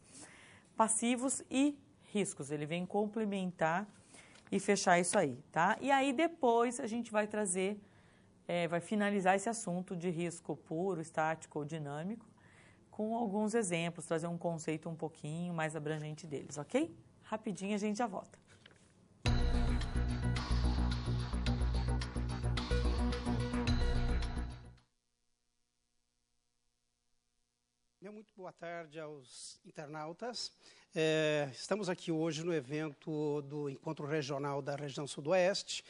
passivos e riscos. Ele vem complementar e fechar isso aí, tá? E aí depois a gente vai trazer, vai finalizar esse assunto de risco puro, estático ou dinâmico, com alguns exemplos, trazer um conceito um pouquinho mais abrangente deles, ok? Rapidinho a gente já volta. Muito boa tarde aos internautas. Estamos aqui hoje no evento do Encontro Regional da Região Sudoeste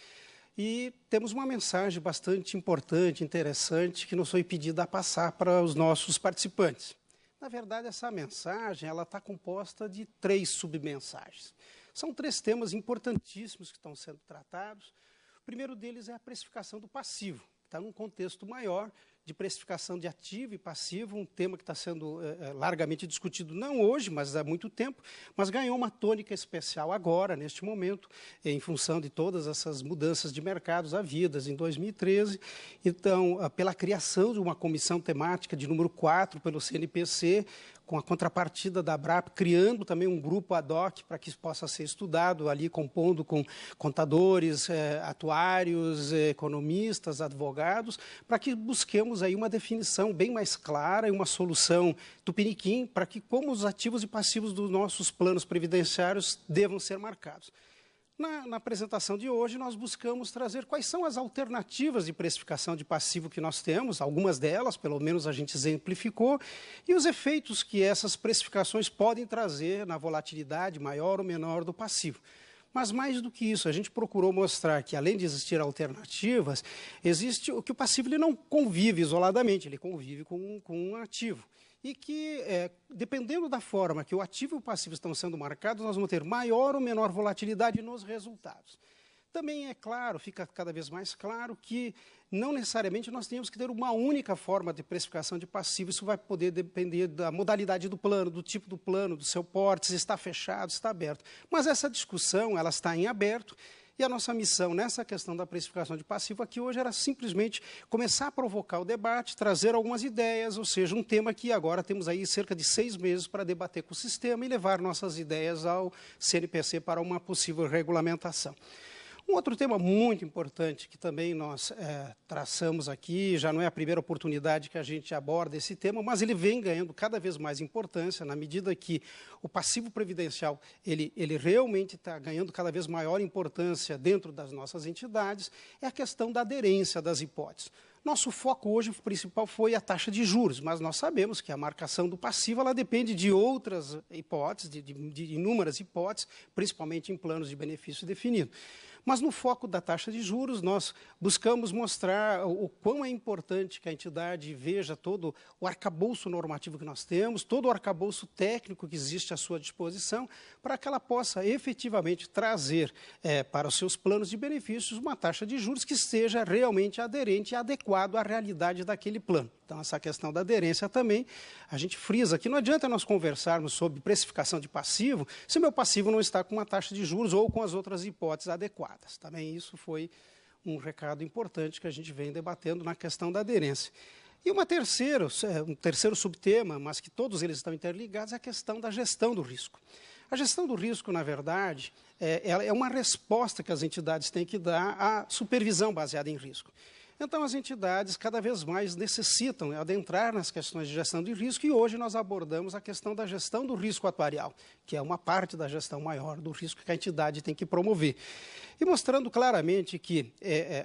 e temos uma mensagem bastante importante, interessante, que nos foi pedida a passar para os nossos participantes. Na verdade, essa mensagem está composta de 3 submensagens. São 3 temas importantíssimos que estão sendo tratados. O primeiro deles é a precificação do passivo, que está num contexto maior de precificação de ativo e passivo, um tema que está sendo largamente discutido, não hoje, mas há muito tempo, mas ganhou uma tônica especial agora, neste momento, em função de todas essas mudanças de mercados havidas em 2013. Então, pela criação de uma comissão temática de número 4 pelo CNPC, com a contrapartida da ABRAP, criando também um grupo ad hoc para que isso possa ser estudado, ali compondo com contadores, atuários, economistas, advogados, para que busquemos aí uma definição bem mais clara e uma solução tupiniquim para que como os ativos e passivos dos nossos planos previdenciários devam ser marcados. Na apresentação de hoje, nós buscamos trazer quais são as alternativas de precificação de passivo que nós temos, algumas delas, pelo menos a gente exemplificou, e os efeitos que essas precificações podem trazer na volatilidade maior ou menor do passivo. Mas, mais do que isso, a gente procurou mostrar que, além de existir alternativas, existe o que o passivo ele não convive isoladamente, ele convive com um ativo. E que, dependendo da forma que o ativo e o passivo estão sendo marcados, nós vamos ter maior ou menor volatilidade nos resultados. Também é claro, fica cada vez mais claro, que não necessariamente nós temos que ter uma única forma de precificação de passivo. Isso vai poder depender da modalidade do plano, do tipo do plano, do seu porte, se está fechado, se está aberto. Mas essa discussão ela está em aberto. E a nossa missão nessa questão da precificação de passivo aqui hoje era simplesmente começar a provocar o debate, trazer algumas ideias, ou seja, um tema que agora temos aí cerca de 6 meses para debater com o sistema e levar nossas ideias ao CNPC para uma possível regulamentação. Um outro tema muito importante que também nós traçamos aqui, já não é a primeira oportunidade que a gente aborda esse tema, mas ele vem ganhando cada vez mais importância na medida que o passivo previdencial ele realmente está ganhando cada vez maior importância dentro das nossas entidades, é a questão da aderência das hipóteses. Nosso foco hoje, o principal, foi a taxa de juros, mas nós sabemos que a marcação do passivo ela depende de outras hipóteses, de inúmeras hipóteses, principalmente em planos de benefício definido. Mas no foco da taxa de juros, nós buscamos mostrar o quão é importante que a entidade veja todo o arcabouço normativo que nós temos, todo o arcabouço técnico que existe à sua disposição, para que ela possa efetivamente trazer para os seus planos de benefícios uma taxa de juros que seja realmente aderente e adequado à realidade daquele plano. Então, essa questão da aderência também, a gente frisa que não adianta nós conversarmos sobre precificação de passivo se meu passivo não está com uma taxa de juros ou com as outras hipóteses adequadas. Também isso foi um recado importante que a gente vem debatendo na questão da aderência. E um terceiro subtema, mas que todos eles estão interligados, é a questão da gestão do risco. A gestão do risco, na verdade, ela é uma resposta que as entidades têm que dar à supervisão baseada em risco. Então, as entidades cada vez mais necessitam adentrar nas questões de gestão de risco e hoje nós abordamos a questão da gestão do risco atuarial, que é uma parte da gestão maior do risco que a entidade tem que promover. E mostrando claramente que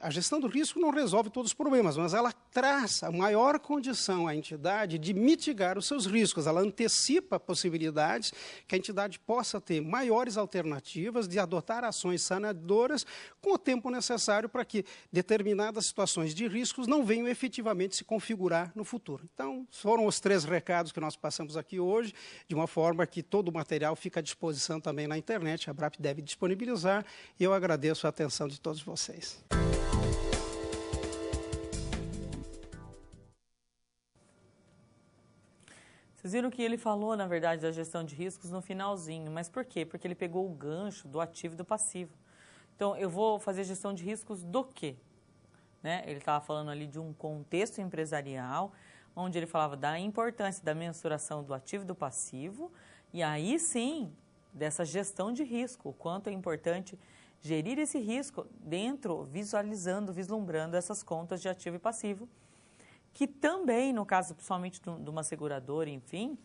a gestão do risco não resolve todos os problemas, mas ela traz a maior condição à entidade de mitigar os seus riscos. Ela antecipa possibilidades que a entidade possa ter maiores alternativas de adotar ações sanadoras com o tempo necessário para que determinadas situações de riscos não venham efetivamente se configurar no futuro. Então, foram os 3 recados que nós passamos aqui hoje, de uma forma que todo o material fica à disposição também na internet, a ABRAP deve disponibilizar, e eu agradeço a atenção de todos vocês. Vocês viram que ele falou, na verdade, da gestão de riscos no finalzinho, mas por quê? Porque ele pegou o gancho do ativo e do passivo. Então, eu vou fazer gestão de riscos do quê? Né? Ele estava falando ali de um contexto empresarial, onde ele falava da importância da mensuração do ativo e do passivo, e aí sim, dessa gestão de risco, o quanto é importante gerir esse risco dentro, vislumbrando essas contas de ativo e passivo, que também, no caso, principalmente de uma seguradora, enfim,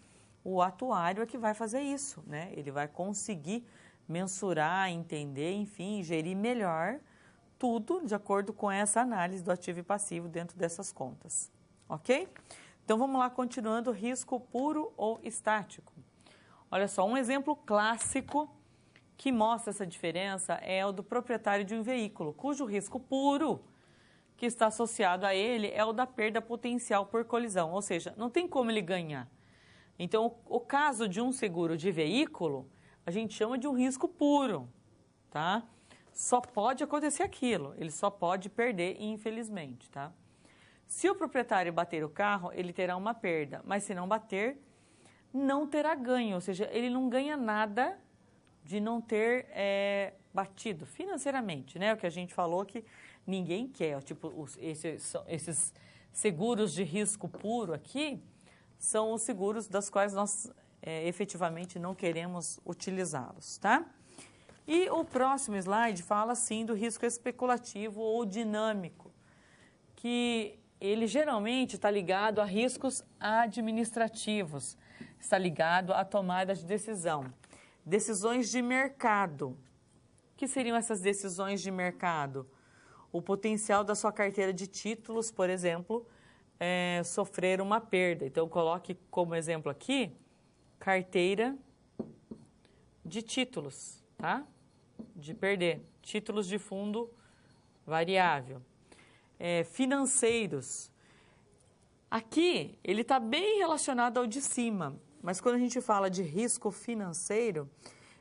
o atuário é que vai fazer isso, né? Ele vai conseguir mensurar, entender, enfim, gerir melhor tudo de acordo com essa análise do ativo e passivo dentro dessas contas, ok? Então, vamos lá, continuando, risco puro ou estático. Olha só, um exemplo clássico que mostra essa diferença é o do proprietário de um veículo, cujo risco puro que está associado a ele é o da perda potencial por colisão, ou seja, não tem como ele ganhar. Então, o caso de um seguro de veículo, a gente chama de um risco puro, tá? Só pode acontecer aquilo, ele só pode perder, infelizmente, tá? Se o proprietário bater o carro, ele terá uma perda, mas se não bater, não terá ganho, ou seja, ele não ganha nada de não ter batido financeiramente, né? O que a gente falou que ninguém quer, tipo, esses seguros de risco puro aqui são os seguros das quais nós efetivamente não queremos utilizá-los, tá? E o próximo slide fala, sim, do risco especulativo ou dinâmico, que ele geralmente está ligado a riscos administrativos, está ligado à tomada de decisão. Decisões de mercado. O que seriam essas decisões de mercado? O potencial da sua carteira de títulos, por exemplo, sofrer uma perda. Então, coloque como exemplo aqui, carteira de títulos, tá? De perder. Títulos de fundo variável. Financeiros. Aqui, ele está bem relacionado ao de cima, mas quando a gente fala de risco financeiro,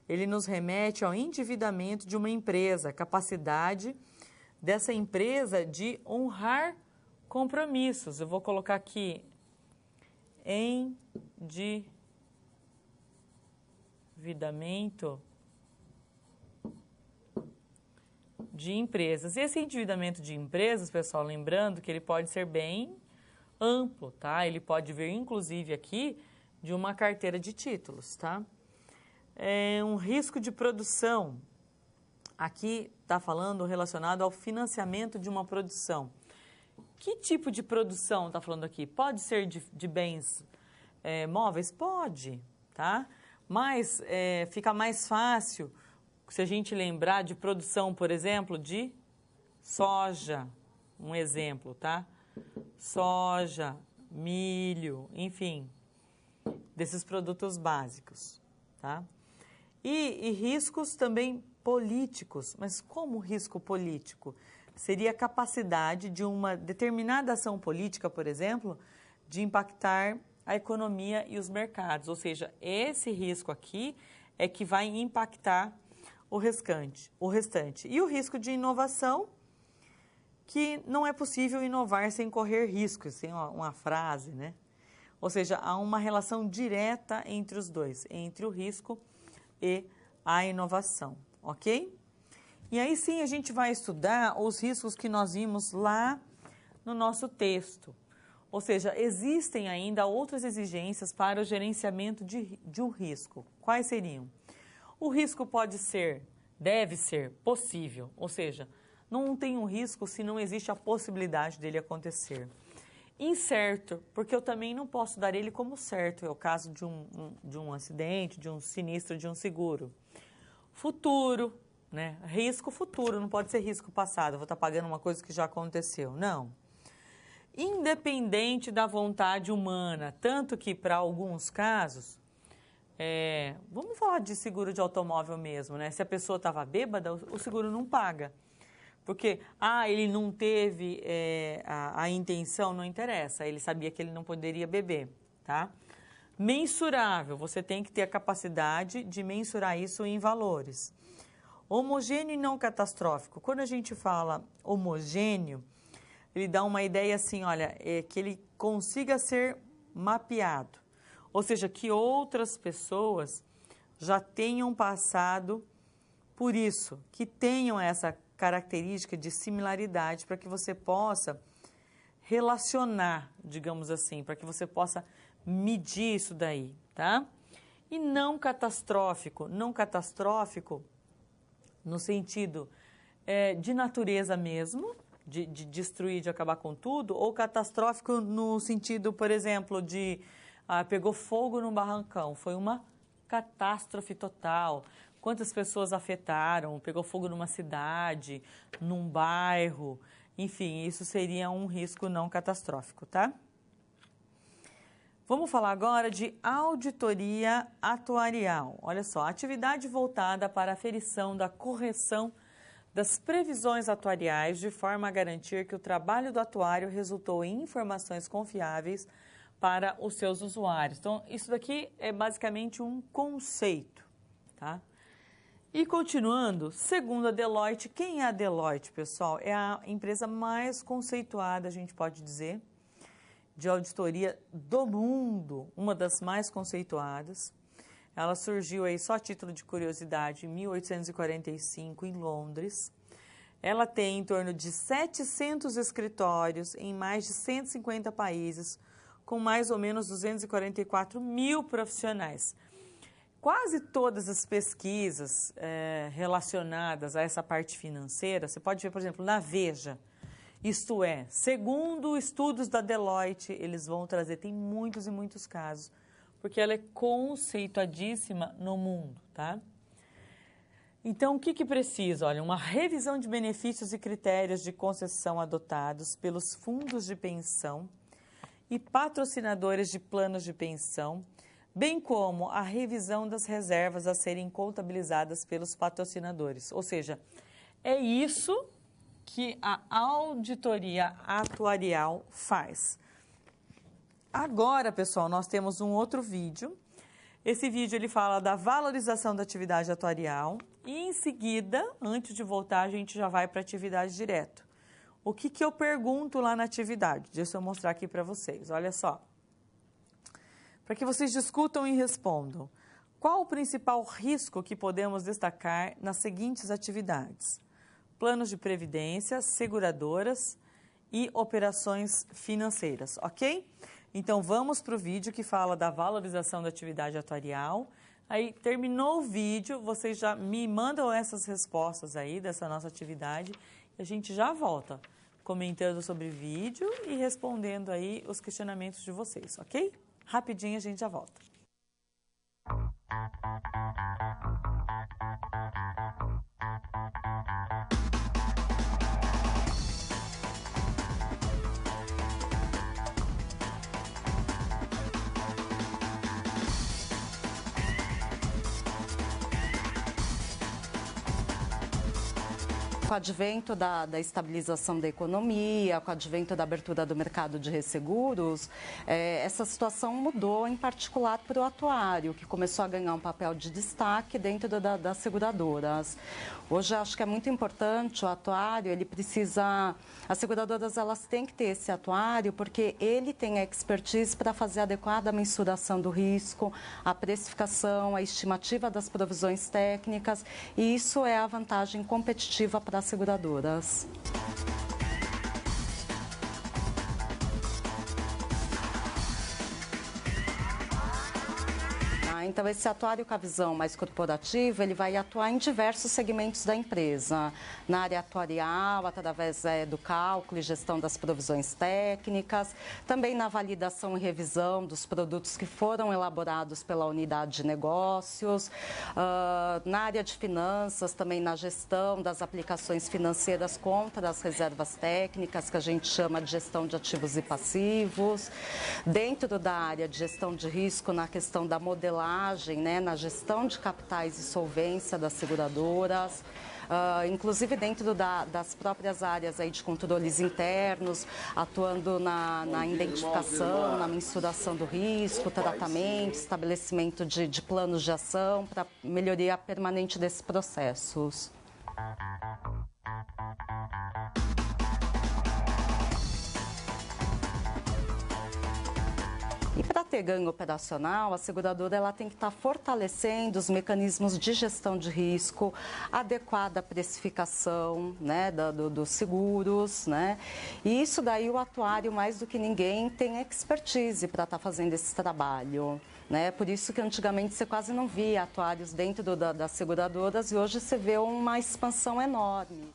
ele nos remete ao endividamento de uma empresa, capacidade dessa empresa de honrar compromissos. Eu vou colocar aqui endividamento de empresas. E esse endividamento de empresas, pessoal, lembrando que ele pode ser bem amplo, tá? Ele pode vir, inclusive, aqui de uma carteira de títulos, tá? Um risco de produção. Aqui está falando relacionado ao financiamento de uma produção. Que tipo de produção está falando aqui? Pode ser de bens móveis? Pode, tá? Mas fica mais fácil se a gente lembrar de produção, por exemplo, de soja, um exemplo, tá? soja, milho, enfim, desses produtos básicos, tá? E riscos também políticos. Mas como risco político? Seria a capacidade de uma determinada ação política, por exemplo, de impactar a economia e os mercados. Ou seja, esse risco aqui é que vai impactar o restante. E o risco de inovação, que não é possível inovar sem correr riscos, sem uma frase, né? Ou seja, há uma relação direta entre os dois, entre o risco e a inovação, ok? E aí sim a gente vai estudar os riscos que nós vimos lá no nosso texto. Ou seja, existem ainda outras exigências para o gerenciamento de um risco. Quais seriam? O risco deve ser possível, ou seja, não tem um risco se não existe a possibilidade dele acontecer. Incerto, porque eu também não posso dar ele como certo, é o caso de um acidente, de um sinistro, de um seguro. Futuro, né? Risco futuro, não pode ser risco passado, eu vou estar pagando uma coisa que já aconteceu, não. Independente da vontade humana, tanto que para alguns casos, vamos falar de seguro de automóvel mesmo, né? Se a pessoa estava bêbada, o seguro não paga. Porque, ele não teve a intenção, não interessa, ele sabia que ele não poderia beber, tá? Mensurável, você tem que ter a capacidade de mensurar isso em valores. Homogêneo e não catastrófico. Quando a gente fala homogêneo, ele dá uma ideia assim, olha, que ele consiga ser mapeado. Ou seja, que outras pessoas já tenham passado por isso, que tenham essa característica de similaridade para que você possa relacionar, digamos assim, para que você possa medir isso daí, tá? E não catastrófico no sentido de natureza mesmo, de destruir, de acabar com tudo, ou catastrófico no sentido, por exemplo, de pegou fogo num barrancão, foi uma catástrofe total. Quantas pessoas afetaram, pegou fogo numa cidade, num bairro, enfim, isso seria um risco não catastrófico, tá? Vamos falar agora de auditoria atuarial. Olha só, atividade voltada para a aferição da correção das previsões atuariais de forma a garantir que o trabalho do atuário resultou em informações confiáveis para os seus usuários. Então, isso daqui é basicamente um conceito, tá? E continuando, segundo a Deloitte, quem é a Deloitte, pessoal? É a empresa mais conceituada, a gente pode dizer, de auditoria do mundo, uma das mais conceituadas. Ela surgiu aí, só a título de curiosidade, em 1845, em Londres. Ela tem em torno de 700 escritórios em mais de 150 países, com mais ou menos 244 mil profissionais. Quase todas as pesquisas relacionadas a essa parte financeira, você pode ver, por exemplo, na Veja, isto é, segundo estudos da Deloitte, eles vão trazer, tem muitos e muitos casos, porque ela é conceituadíssima no mundo, tá? Então, o que precisa? Olha, uma revisão de benefícios e critérios de concessão adotados pelos fundos de pensão e patrocinadores de planos de pensão, bem como a revisão das reservas a serem contabilizadas pelos patrocinadores. Ou seja, é isso que a auditoria atuarial faz. Agora, pessoal, nós temos um outro vídeo. Esse vídeo ele fala da valorização da atividade atuarial e, em seguida, antes de voltar, a gente já vai para a atividade direto. O que eu pergunto lá na atividade? Deixa eu mostrar aqui para vocês. Olha só. Para que vocês discutam e respondam. Qual o principal risco que podemos destacar nas seguintes atividades? Planos de previdência, seguradoras e operações financeiras, ok? Então, vamos para o vídeo que fala da valorização da atividade atuarial. Aí, terminou o vídeo, vocês já me mandam essas respostas aí dessa nossa atividade e a gente já volta comentando sobre o vídeo e respondendo aí os questionamentos de vocês, ok? Rapidinho a gente já volta. com o advento da estabilização da economia, com o advento da abertura do mercado de resseguros, essa situação mudou, em particular para o atuário, que começou a ganhar um papel de destaque dentro das seguradoras. Hoje, acho que é muito importante o atuário, ele precisa... As seguradoras, elas têm que ter esse atuário, porque ele tem a expertise para fazer a adequada mensuração do risco, a precificação, a estimativa das provisões técnicas, e isso é a vantagem competitiva para as seguradoras. Então, esse atuário com a visão mais corporativa, ele vai atuar em diversos segmentos da empresa. Na área atuarial, através do cálculo e gestão das provisões técnicas, também na validação e revisão dos produtos que foram elaborados pela unidade de negócios, na área de finanças, também na gestão das aplicações financeiras contra as reservas técnicas, que a gente chama de gestão de ativos e passivos. Dentro da área de gestão de risco, na questão da modelagem, né, na gestão de capitais e solvência das seguradoras, inclusive dentro das próprias áreas aí de controles internos, atuando na identificação, na mensuração do risco, tratamento, estabelecimento de planos de ação para melhoria permanente desses processos. E para ter ganho operacional, a seguradora ela tem que estar fortalecendo os mecanismos de gestão de risco, adequada precificação, né, dos seguros, né? E isso daí o atuário, mais do que ninguém, tem expertise para estar fazendo esse trabalho. Né? Por isso que antigamente você quase não via atuários dentro das seguradoras e hoje você vê uma expansão enorme.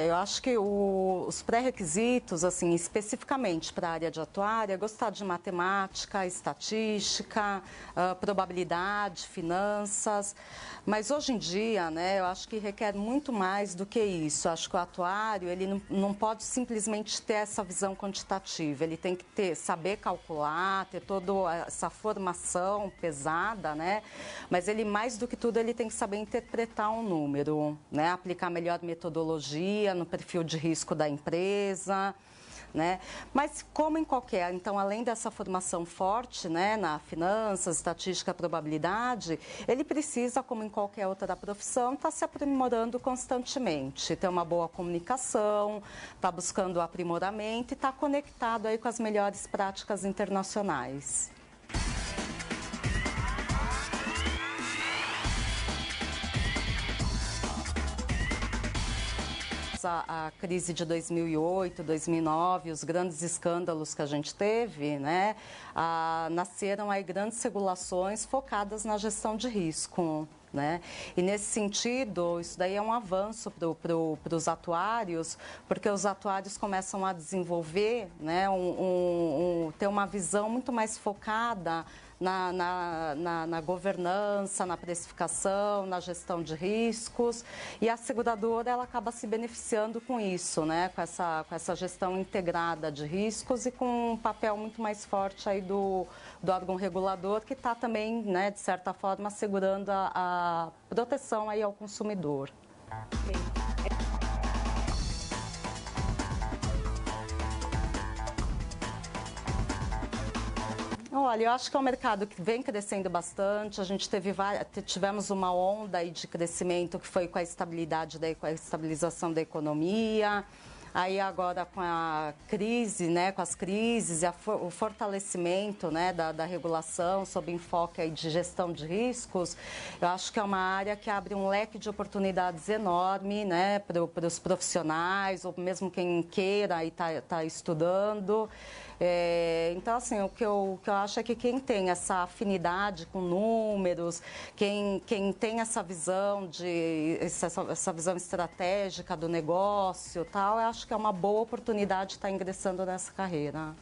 Eu acho que os pré-requisitos, assim, especificamente para a área de atuária, é gostar de matemática, estatística, probabilidade, finanças, mas hoje em dia, né, eu acho que requer muito mais do que isso. Eu acho que o atuário, ele não pode simplesmente ter essa visão quantitativa, ele tem que saber calcular, ter toda essa formação pesada, né, mas ele, mais do que tudo, ele tem que saber interpretar um número, né, aplicar melhor metodologia, no perfil de risco da empresa, né? Mas como em qualquer, então além dessa formação forte, né, na finanças, estatística, probabilidade, ele precisa, como em qualquer outra profissão, estar se aprimorando constantemente, ter uma boa comunicação, estar buscando o aprimoramento e estar conectado aí com as melhores práticas internacionais. A crise de 2008, 2009, os grandes escândalos que a gente teve, né, nasceram aí grandes regulações focadas na gestão de risco. Né? E nesse sentido, isso daí é um avanço para os atuários, porque os atuários começam a desenvolver, né, ter uma visão muito mais focada na governança, na precificação, na gestão de riscos, e a seguradora ela acaba se beneficiando com isso, né? Com essa gestão integrada de riscos e com um papel muito mais forte aí do órgão regulador, que está também, né, de certa forma, assegurando a proteção aí ao consumidor. Olha, eu acho que é um mercado que vem crescendo bastante. A gente tivemos uma onda aí de crescimento que foi com a com a estabilização da economia. Aí agora com a crise, né, com as crises e o fortalecimento, né, da regulação sob enfoque aí de gestão de riscos, eu acho que é uma área que abre um leque de oportunidades enorme, né, para os profissionais ou mesmo quem queira e tá estudando. Então, assim, o que eu acho é que quem tem essa afinidade com números, quem tem essa visão essa visão estratégica do negócio, tal, eu acho que é uma boa oportunidade de estar ingressando nessa carreira.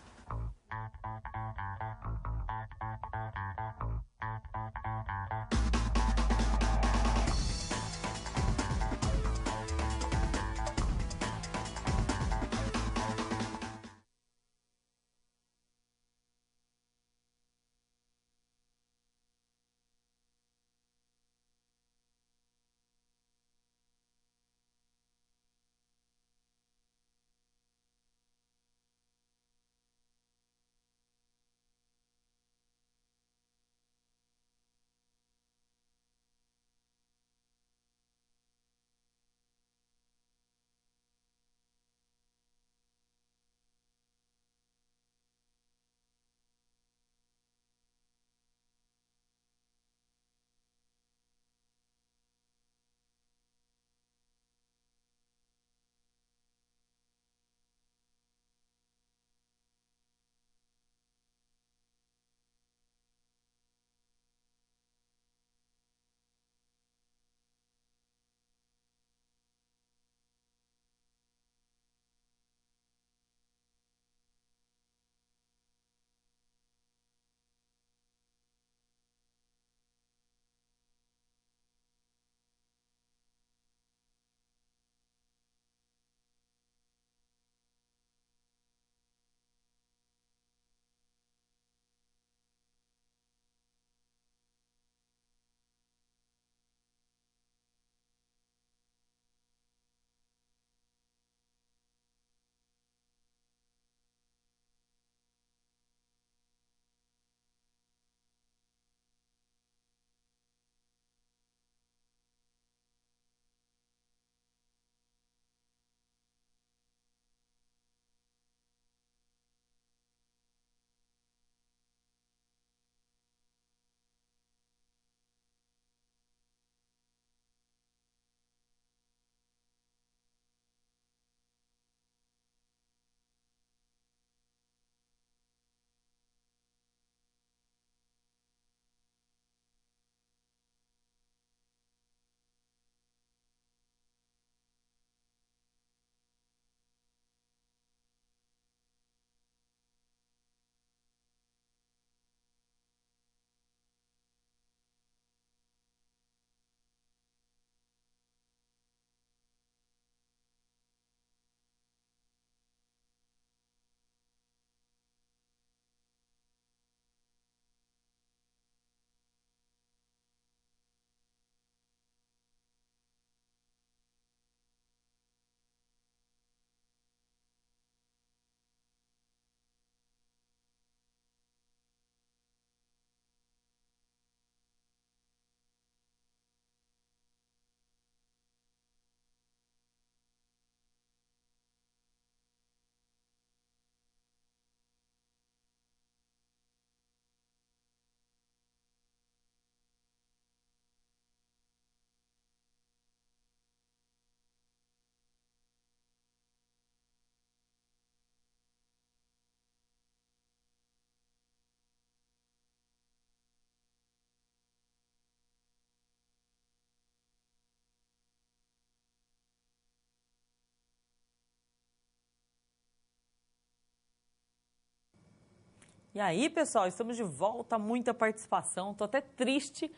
E aí, pessoal, estamos de volta, muita participação. Estou até triste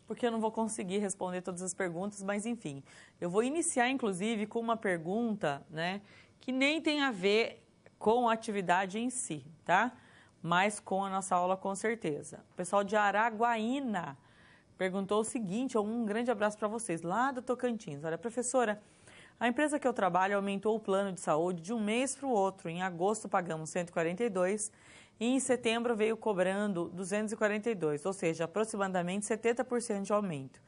porque eu não vou conseguir responder todas as perguntas, mas enfim. Eu vou iniciar, inclusive, com uma pergunta, né, que nem tem a ver com a atividade em si, tá? Mas com a nossa aula, com certeza. O pessoal de Araguaína perguntou o seguinte, um grande abraço para vocês, lá do Tocantins. Olha, professora, a empresa que eu trabalho aumentou o plano de saúde de um mês para o outro. Em agosto pagamos 142 e em setembro veio cobrando 242, ou seja, aproximadamente 70% de aumento.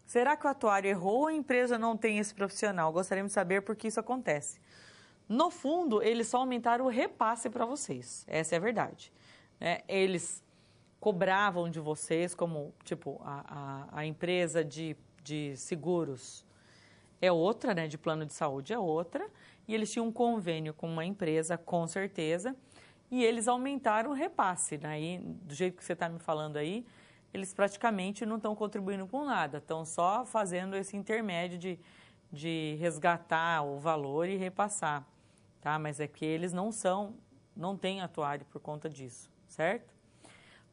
Será que o atuário errou ou a empresa não tem esse profissional? Gostaríamos de saber por que isso acontece. No fundo, eles só aumentaram o repasse para vocês, essa é a verdade. Eles cobravam de vocês, como tipo a empresa de seguros é outra, né, de plano de saúde é outra, e eles tinham um convênio com uma empresa, com certeza, e eles aumentaram o repasse, né? E, do jeito que você está me falando aí, eles praticamente não estão contribuindo com nada, estão só fazendo esse intermédio de resgatar o valor e repassar, tá? Mas é que eles não têm atuário por conta disso, certo?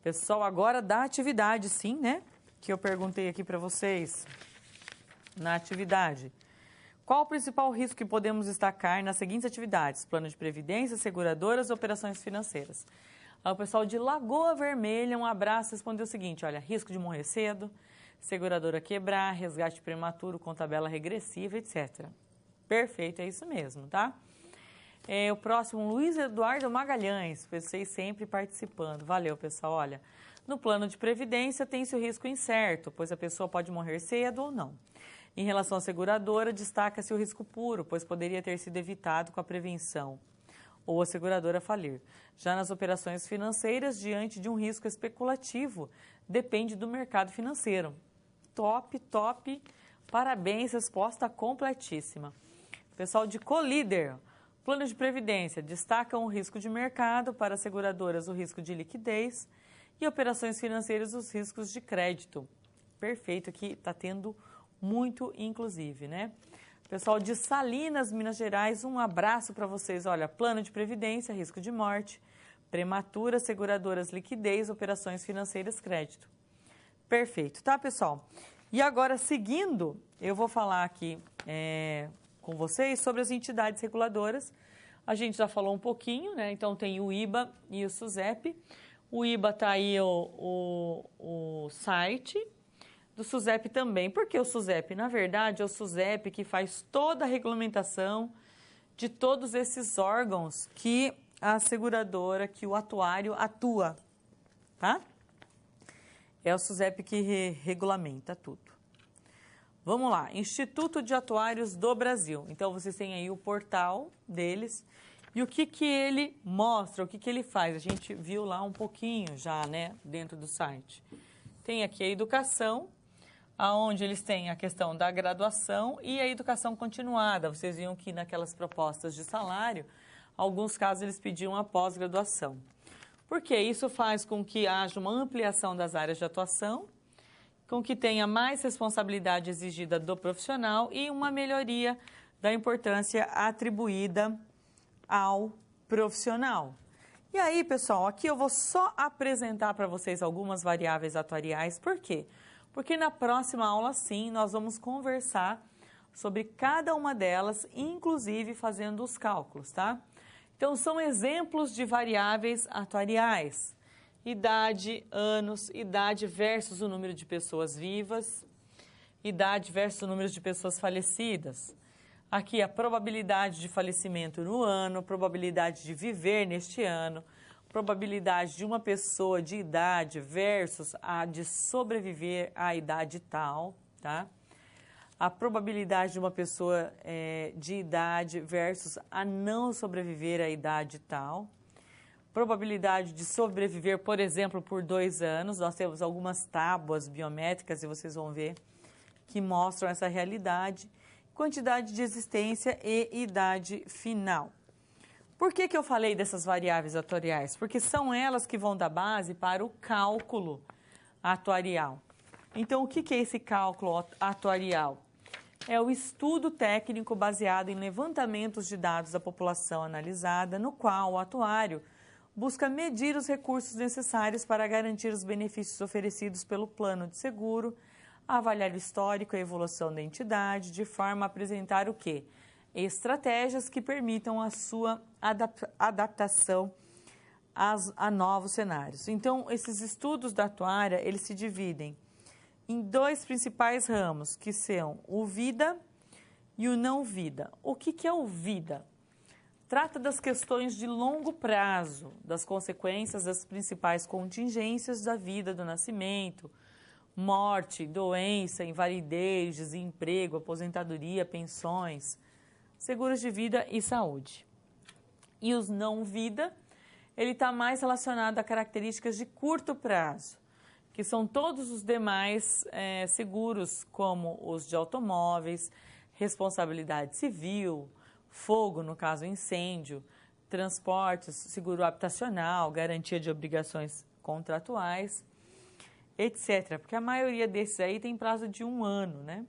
Pessoal, agora da atividade, sim, né? Que eu perguntei aqui para vocês. Na atividade. Qual o principal risco que podemos destacar nas seguintes atividades? Plano de previdência, seguradoras, operações financeiras. O pessoal de Lagoa Vermelha, um abraço, respondeu o seguinte, olha, risco de morrer cedo, seguradora quebrar, resgate prematuro com tabela regressiva, etc. Perfeito, é isso mesmo, tá? O próximo, Luiz Eduardo Magalhães, vocês sempre participando. Valeu, pessoal. Olha, no plano de previdência tem-se o risco incerto, pois a pessoa pode morrer cedo ou não. Em relação à seguradora, destaca-se o risco puro, pois poderia ter sido evitado com a prevenção, ou a seguradora falir. Já nas operações financeiras, diante de um risco especulativo, depende do mercado financeiro. Top, top, parabéns, resposta completíssima. Pessoal de Colíder, plano de previdência, destacam o risco de mercado, para seguradoras o risco de liquidez e operações financeiras os riscos de crédito. Perfeito, aqui está tendo muito, inclusive, né? Pessoal de Salinas, Minas Gerais, um abraço para vocês. Olha, plano de previdência, risco de morte, prematura, seguradoras, liquidez, operações financeiras, crédito. Perfeito, tá, pessoal? E agora, seguindo, eu vou falar aqui com vocês sobre as entidades reguladoras. A gente já falou um pouquinho, né? Então, tem o IBA e o SUSEP. O IBA está aí o site, do SUSEP também. Por que o SUSEP? Na verdade, é o SUSEP que faz toda a regulamentação de todos esses órgãos que a seguradora, que o atuário atua, tá? É o SUSEP que regulamenta tudo. Vamos lá, Instituto de Atuários do Brasil. Então, vocês têm aí o portal deles e o que ele mostra, o que ele faz. A gente viu lá um pouquinho já, né, dentro do site. Tem aqui a educação, onde eles têm a questão da graduação e a educação continuada. Vocês viam que naquelas propostas de salário, alguns casos eles pediam a pós-graduação. Porque isso faz com que haja uma ampliação das áreas de atuação, com que tenha mais responsabilidade exigida do profissional e uma melhoria da importância atribuída ao profissional. E aí, pessoal, aqui eu vou só apresentar para vocês algumas variáveis atuariais. Por quê? Porque na próxima aula, sim, nós vamos conversar sobre cada uma delas, inclusive fazendo os cálculos, tá? Então, são exemplos de variáveis atuariais. Idade, anos, idade versus o número de pessoas vivas, idade versus o número de pessoas falecidas. Aqui a probabilidade de falecimento no ano, probabilidade de viver neste ano, probabilidade de uma pessoa de idade versus a de sobreviver à idade tal, tá? A probabilidade de uma pessoa de idade versus a não sobreviver à idade tal. Probabilidade de sobreviver, por exemplo, por 2 anos. Nós temos algumas tábuas biométricas, e vocês vão ver, que mostram essa realidade. Quantidade de existência e idade final. Por que eu falei dessas variáveis atuariais? Porque são elas que vão dar base para o cálculo atuarial. Então, o que é esse cálculo atuarial? É o estudo técnico baseado em levantamentos de dados da população analisada, no qual o atuário busca medir os recursos necessários para garantir os benefícios oferecidos pelo plano de seguro, avaliar o histórico e a evolução da entidade, de forma a apresentar o quê? Estratégias que permitam a sua adaptação a novos cenários. Então, esses estudos da atuária, eles se dividem em dois principais ramos, que são o vida e o não vida. O que é o vida? Trata das questões de longo prazo, das consequências das principais contingências da vida do nascimento, morte, doença, invalidez, desemprego, aposentadoria, pensões, seguros de vida e saúde. E os não vida, ele está mais relacionado a características de curto prazo, que são todos os demais seguros, como os de automóveis, responsabilidade civil, fogo, no caso incêndio, transportes, seguro habitacional, garantia de obrigações contratuais, etc. Porque a maioria desses aí tem prazo de 1 ano, né?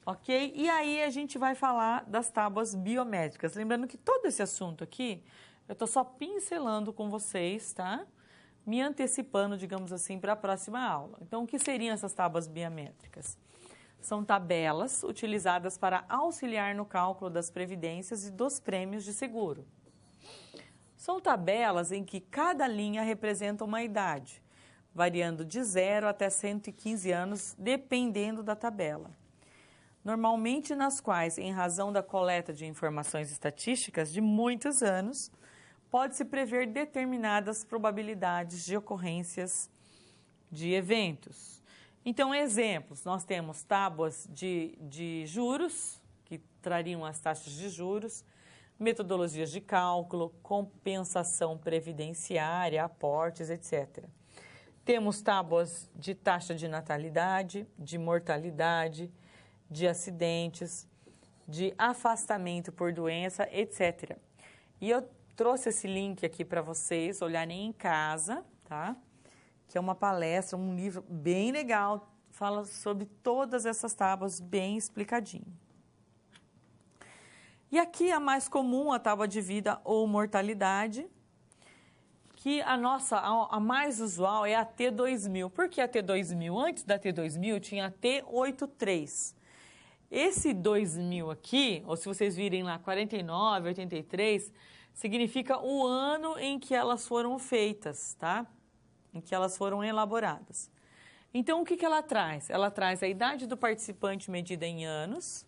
Ok? E aí a gente vai falar das tábuas biométricas. Lembrando que todo esse assunto aqui, eu estou só pincelando com vocês, tá? Me antecipando, digamos assim, para a próxima aula. Então, o que seriam essas tábuas biométricas? São tabelas utilizadas para auxiliar no cálculo das previdências e dos prêmios de seguro. São tabelas em que cada linha representa uma idade, variando de 0 até 115 anos, dependendo da tabela. Normalmente nas quais, em razão da coleta de informações estatísticas de muitos anos, pode-se prever determinadas probabilidades de ocorrências de eventos. Então, exemplos, nós temos tábuas de juros, que trariam as taxas de juros, metodologias de cálculo, compensação previdenciária, aportes, etc. Temos tábuas de taxa de natalidade, de mortalidade, de acidentes, de afastamento por doença, etc. E eu trouxe esse link aqui para vocês olharem em casa, tá? Que é uma palestra, um livro bem legal, fala sobre todas essas tábuas bem explicadinho. E aqui a mais comum, a tábua de vida ou mortalidade, que a mais usual é a T2000. Por que a T2000? Antes da T2000 tinha a T83. Esse 2000 aqui, ou se vocês virem lá 49, 83, significa o ano em que elas foram feitas, tá? Em que elas foram elaboradas. Então, o que ela traz? Ela traz a idade do participante medida em anos,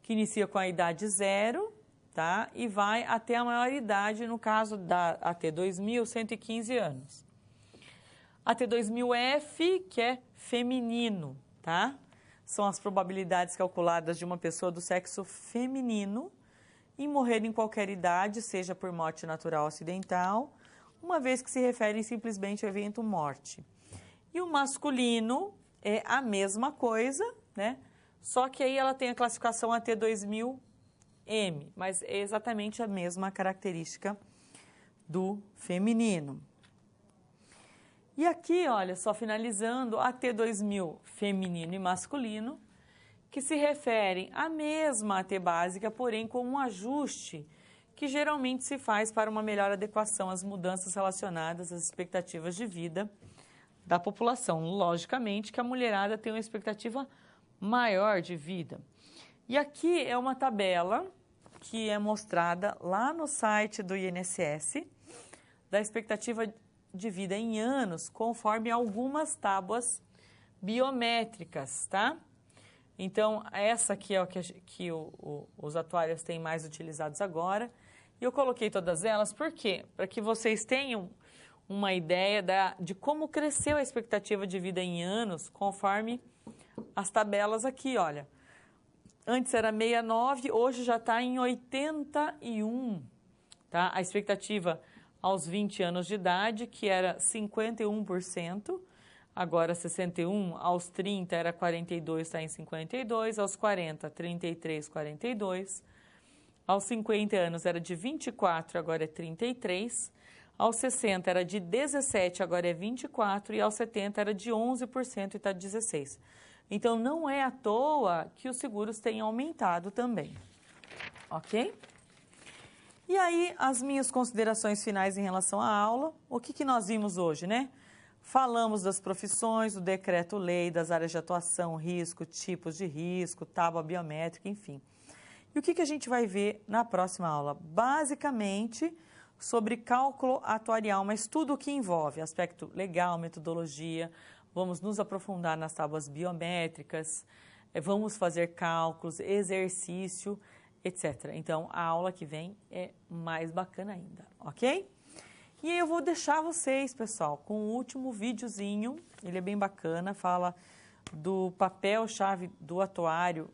que inicia com a idade 0, tá? E vai até a maior idade, no caso da T2000, 115 anos. A T2000F, que é feminino, tá? São as probabilidades calculadas de uma pessoa do sexo feminino em morrer em qualquer idade, seja por morte natural ou acidental, uma vez que se referem simplesmente ao evento morte. E o masculino é a mesma coisa, né? Só que aí ela tem a classificação AT2000M, mas é exatamente a mesma característica do feminino. E aqui, olha, só finalizando, a T2000 feminino e masculino, que se referem à mesma AT básica, porém com um ajuste que geralmente se faz para uma melhor adequação às mudanças relacionadas às expectativas de vida da população. Logicamente que a mulherada tem uma expectativa maior de vida. E aqui é uma tabela que é mostrada lá no site do INSS, da expectativa de vida em anos, conforme algumas tábuas biométricas, tá? Então, essa aqui é o que os atuários têm mais utilizados agora. E eu coloquei todas elas, por quê? Para que vocês tenham uma ideia de como cresceu a expectativa de vida em anos, conforme as tabelas aqui, olha. Antes era 69, hoje já está em 81, tá? A expectativa aos 20 anos de idade, que era 51%, agora 61%, aos 30 era 42%, está em 52%, aos 40, 33%, 42%, aos 50 anos era de 24%, agora é 33%, aos 60 era de 17%, agora é 24%, e aos 70 era de 11% e está 16%. Então, não é à toa que os seguros têm aumentado também, ok? E aí, as minhas considerações finais em relação à aula, o que nós vimos hoje, né? Falamos das profissões, do decreto-lei, das áreas de atuação, risco, tipos de risco, tábua biométrica, enfim. E o que a gente vai ver na próxima aula? Basicamente, sobre cálculo atuarial, mas tudo o que envolve aspecto legal, metodologia, vamos nos aprofundar nas tábuas biométricas, vamos fazer cálculos, exercício, etc. Então, a aula que vem é mais bacana ainda, ok? E aí eu vou deixar vocês, pessoal, com o último videozinho, ele é bem bacana, fala do papel-chave do atuário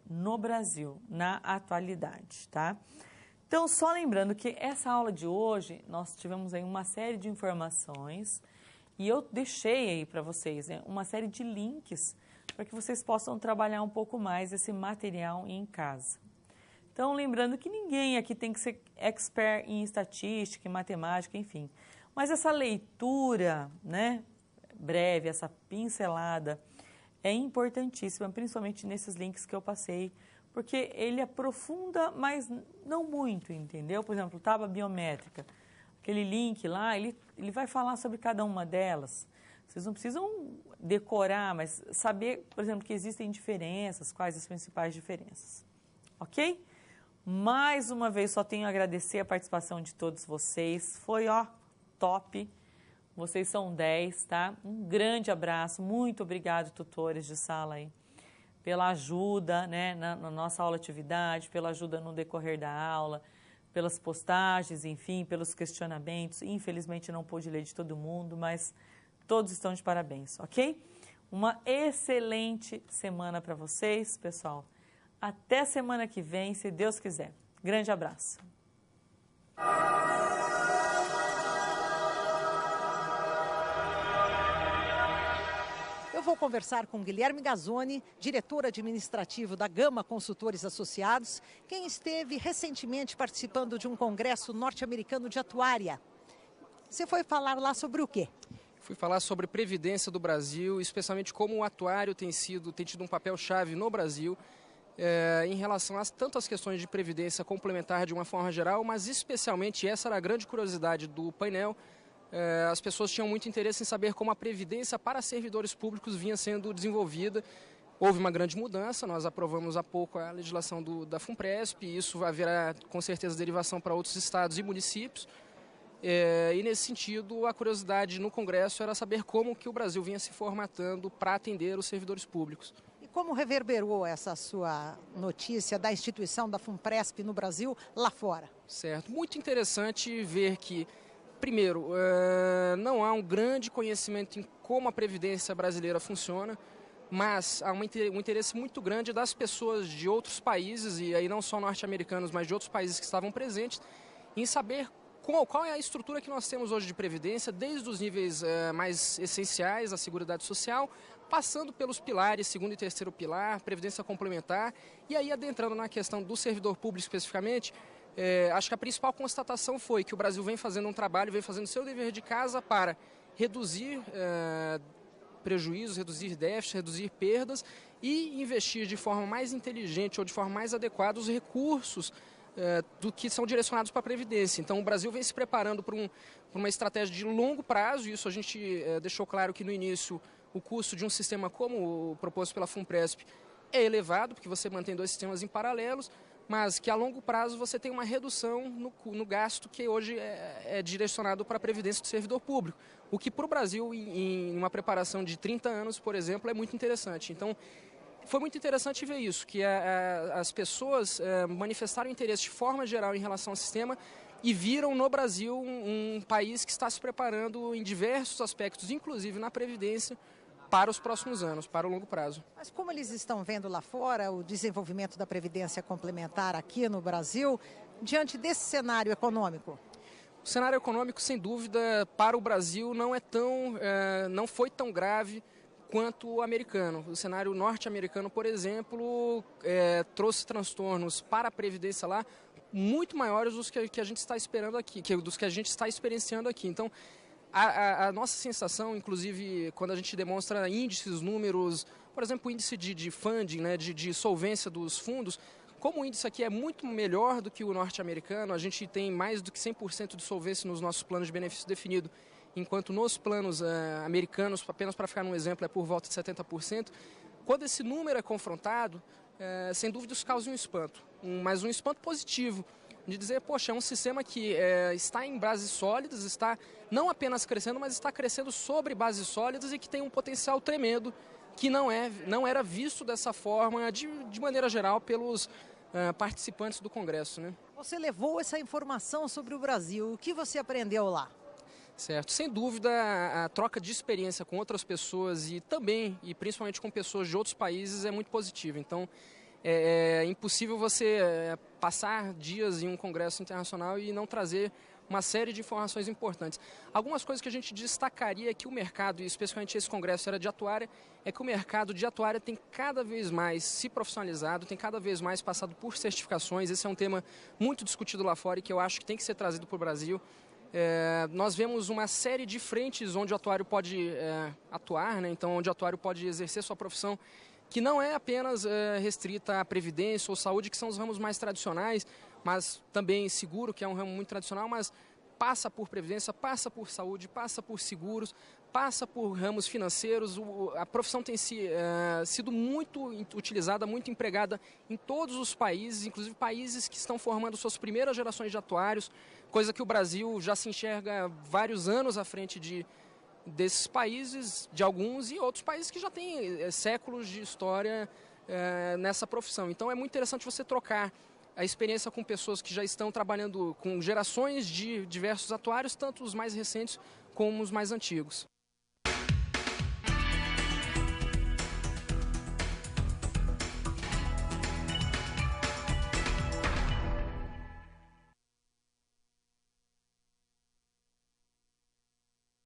no Brasil, na atualidade, tá? Então, só lembrando que essa aula de hoje, nós tivemos aí uma série de informações e eu deixei aí para vocês, né, uma série de links para que vocês possam trabalhar um pouco mais esse material em casa. Então, lembrando que ninguém aqui tem que ser expert em estatística, em matemática, enfim. Mas essa leitura, né, breve, essa pincelada, é importantíssima, principalmente nesses links que eu passei, porque ele aprofunda, mas não muito, entendeu? Por exemplo, tábua biométrica, aquele link lá, ele vai falar sobre cada uma delas. Vocês não precisam decorar, mas saber, por exemplo, que existem diferenças, quais as principais diferenças. Ok? Mais uma vez, só tenho a agradecer a participação de todos vocês. Foi, ó, top. Vocês são 10, tá? Um grande abraço. Muito obrigado, tutores de sala aí, pela ajuda, né, na nossa aula atividade, pela ajuda no decorrer da aula, pelas postagens, enfim, pelos questionamentos. Infelizmente, não pude ler de todo mundo, mas todos estão de parabéns, ok? Uma excelente semana para vocês, pessoal. Até semana que vem, se Deus quiser. Grande abraço. Eu vou conversar com Guilherme Gazzoni, diretor administrativo da Gama Consultores Associados, quem esteve recentemente participando de um congresso norte-americano de atuária. Você foi falar lá sobre o quê? Fui falar sobre previdência do Brasil, especialmente como o atuário tem tido um papel-chave no Brasil, em relação tanto às questões de previdência complementar de uma forma geral, mas especialmente, essa era a grande curiosidade do painel, as pessoas tinham muito interesse em saber como a previdência para servidores públicos vinha sendo desenvolvida. Houve uma grande mudança, nós aprovamos há pouco a legislação da FUNPRESP, e isso haverá com certeza derivação para outros estados e municípios. E nesse sentido, a curiosidade no Congresso era saber como que o Brasil vinha se formatando para atender os servidores públicos. Como reverberou essa sua notícia da instituição da FUNPRESP no Brasil, lá fora? Certo. Muito interessante ver que, primeiro, não há um grande conhecimento em como a Previdência brasileira funciona, mas há um interesse muito grande das pessoas de outros países, e aí não só norte-americanos, mas de outros países que estavam presentes, em saber qual é a estrutura que nós temos hoje de Previdência, desde os níveis mais essenciais, a Seguridade Social, passando pelos pilares, segundo e terceiro pilar, Previdência Complementar, e aí adentrando na questão do servidor público especificamente, acho que a principal constatação foi que o Brasil vem fazendo um trabalho, vem fazendo seu dever de casa para reduzir prejuízos, reduzir déficits, reduzir perdas e investir de forma mais inteligente ou de forma mais adequada os recursos do que são direcionados para a Previdência. Então, o Brasil vem se preparando para uma estratégia de longo prazo, e isso a gente deixou claro que no início o custo de um sistema como o proposto pela FUNPRESP é elevado, porque você mantém dois sistemas em paralelos, mas que a longo prazo você tem uma redução no gasto que hoje é direcionado para a Previdência do servidor público, o que para o Brasil, em uma preparação de 30 anos, por exemplo, é muito interessante. Então, foi muito interessante ver isso, que as pessoas manifestaram interesse de forma geral em relação ao sistema e viram no Brasil um país que está se preparando em diversos aspectos, inclusive na Previdência, para os próximos anos, para o longo prazo. Mas como eles estão vendo lá fora o desenvolvimento da Previdência Complementar aqui no Brasil, diante desse cenário econômico? O cenário econômico, sem dúvida, para o Brasil não foi tão grave quanto o americano. O cenário norte-americano, por exemplo, trouxe transtornos para a Previdência lá muito maiores dos que a gente está esperando aqui, dos que a gente está experienciando aqui. Então, a nossa sensação, inclusive, quando a gente demonstra índices, números, por exemplo, o índice de funding, né, de solvência dos fundos, Como o índice aqui é muito melhor do que o norte-americano, a gente tem mais do que 100% de solvência nos nossos planos de benefício definido, enquanto nos planos americanos, apenas para ficar num exemplo, é por volta de 70%. Quando esse número é confrontado, sem dúvida isso causa um espanto, mas um espanto positivo, de dizer, poxa, é um sistema que está em bases sólidas, está não apenas crescendo, mas está crescendo sobre bases sólidas e que tem um potencial tremendo, que não era visto dessa forma, de maneira geral, pelos participantes do Congresso, né? Você levou essa informação sobre o Brasil, o que você aprendeu lá? Certo, sem dúvida a troca de experiência com outras pessoas e também, e principalmente com pessoas de outros países é muito positiva. Então, é impossível você passar dias em um congresso internacional e não trazer uma série de informações importantes. Algumas coisas que a gente destacaria é que o mercado, e especialmente esse congresso era de atuária, é que o mercado de atuária tem cada vez mais se profissionalizado, tem cada vez mais passado por certificações. Esse é um tema muito discutido lá fora e que eu acho que tem que ser trazido para o Brasil. Nós vemos uma série de frentes onde o atuário pode atuar, né? Então onde o atuário pode exercer sua profissão, que não é apenas restrita à previdência ou saúde, que são os ramos mais tradicionais, mas também seguro, que é um ramo muito tradicional, mas passa por previdência, passa por saúde, passa por seguros, passa por ramos financeiros. A profissão tem sido muito utilizada, muito empregada em todos os países, inclusive países que estão formando suas primeiras gerações de atuários, coisa que o Brasil já se enxerga vários anos à frente desses países, de alguns, e outros países que já têm séculos de história nessa profissão. Então é muito interessante você trocar a experiência com pessoas que já estão trabalhando com gerações de diversos atuários, tanto os mais recentes como os mais antigos.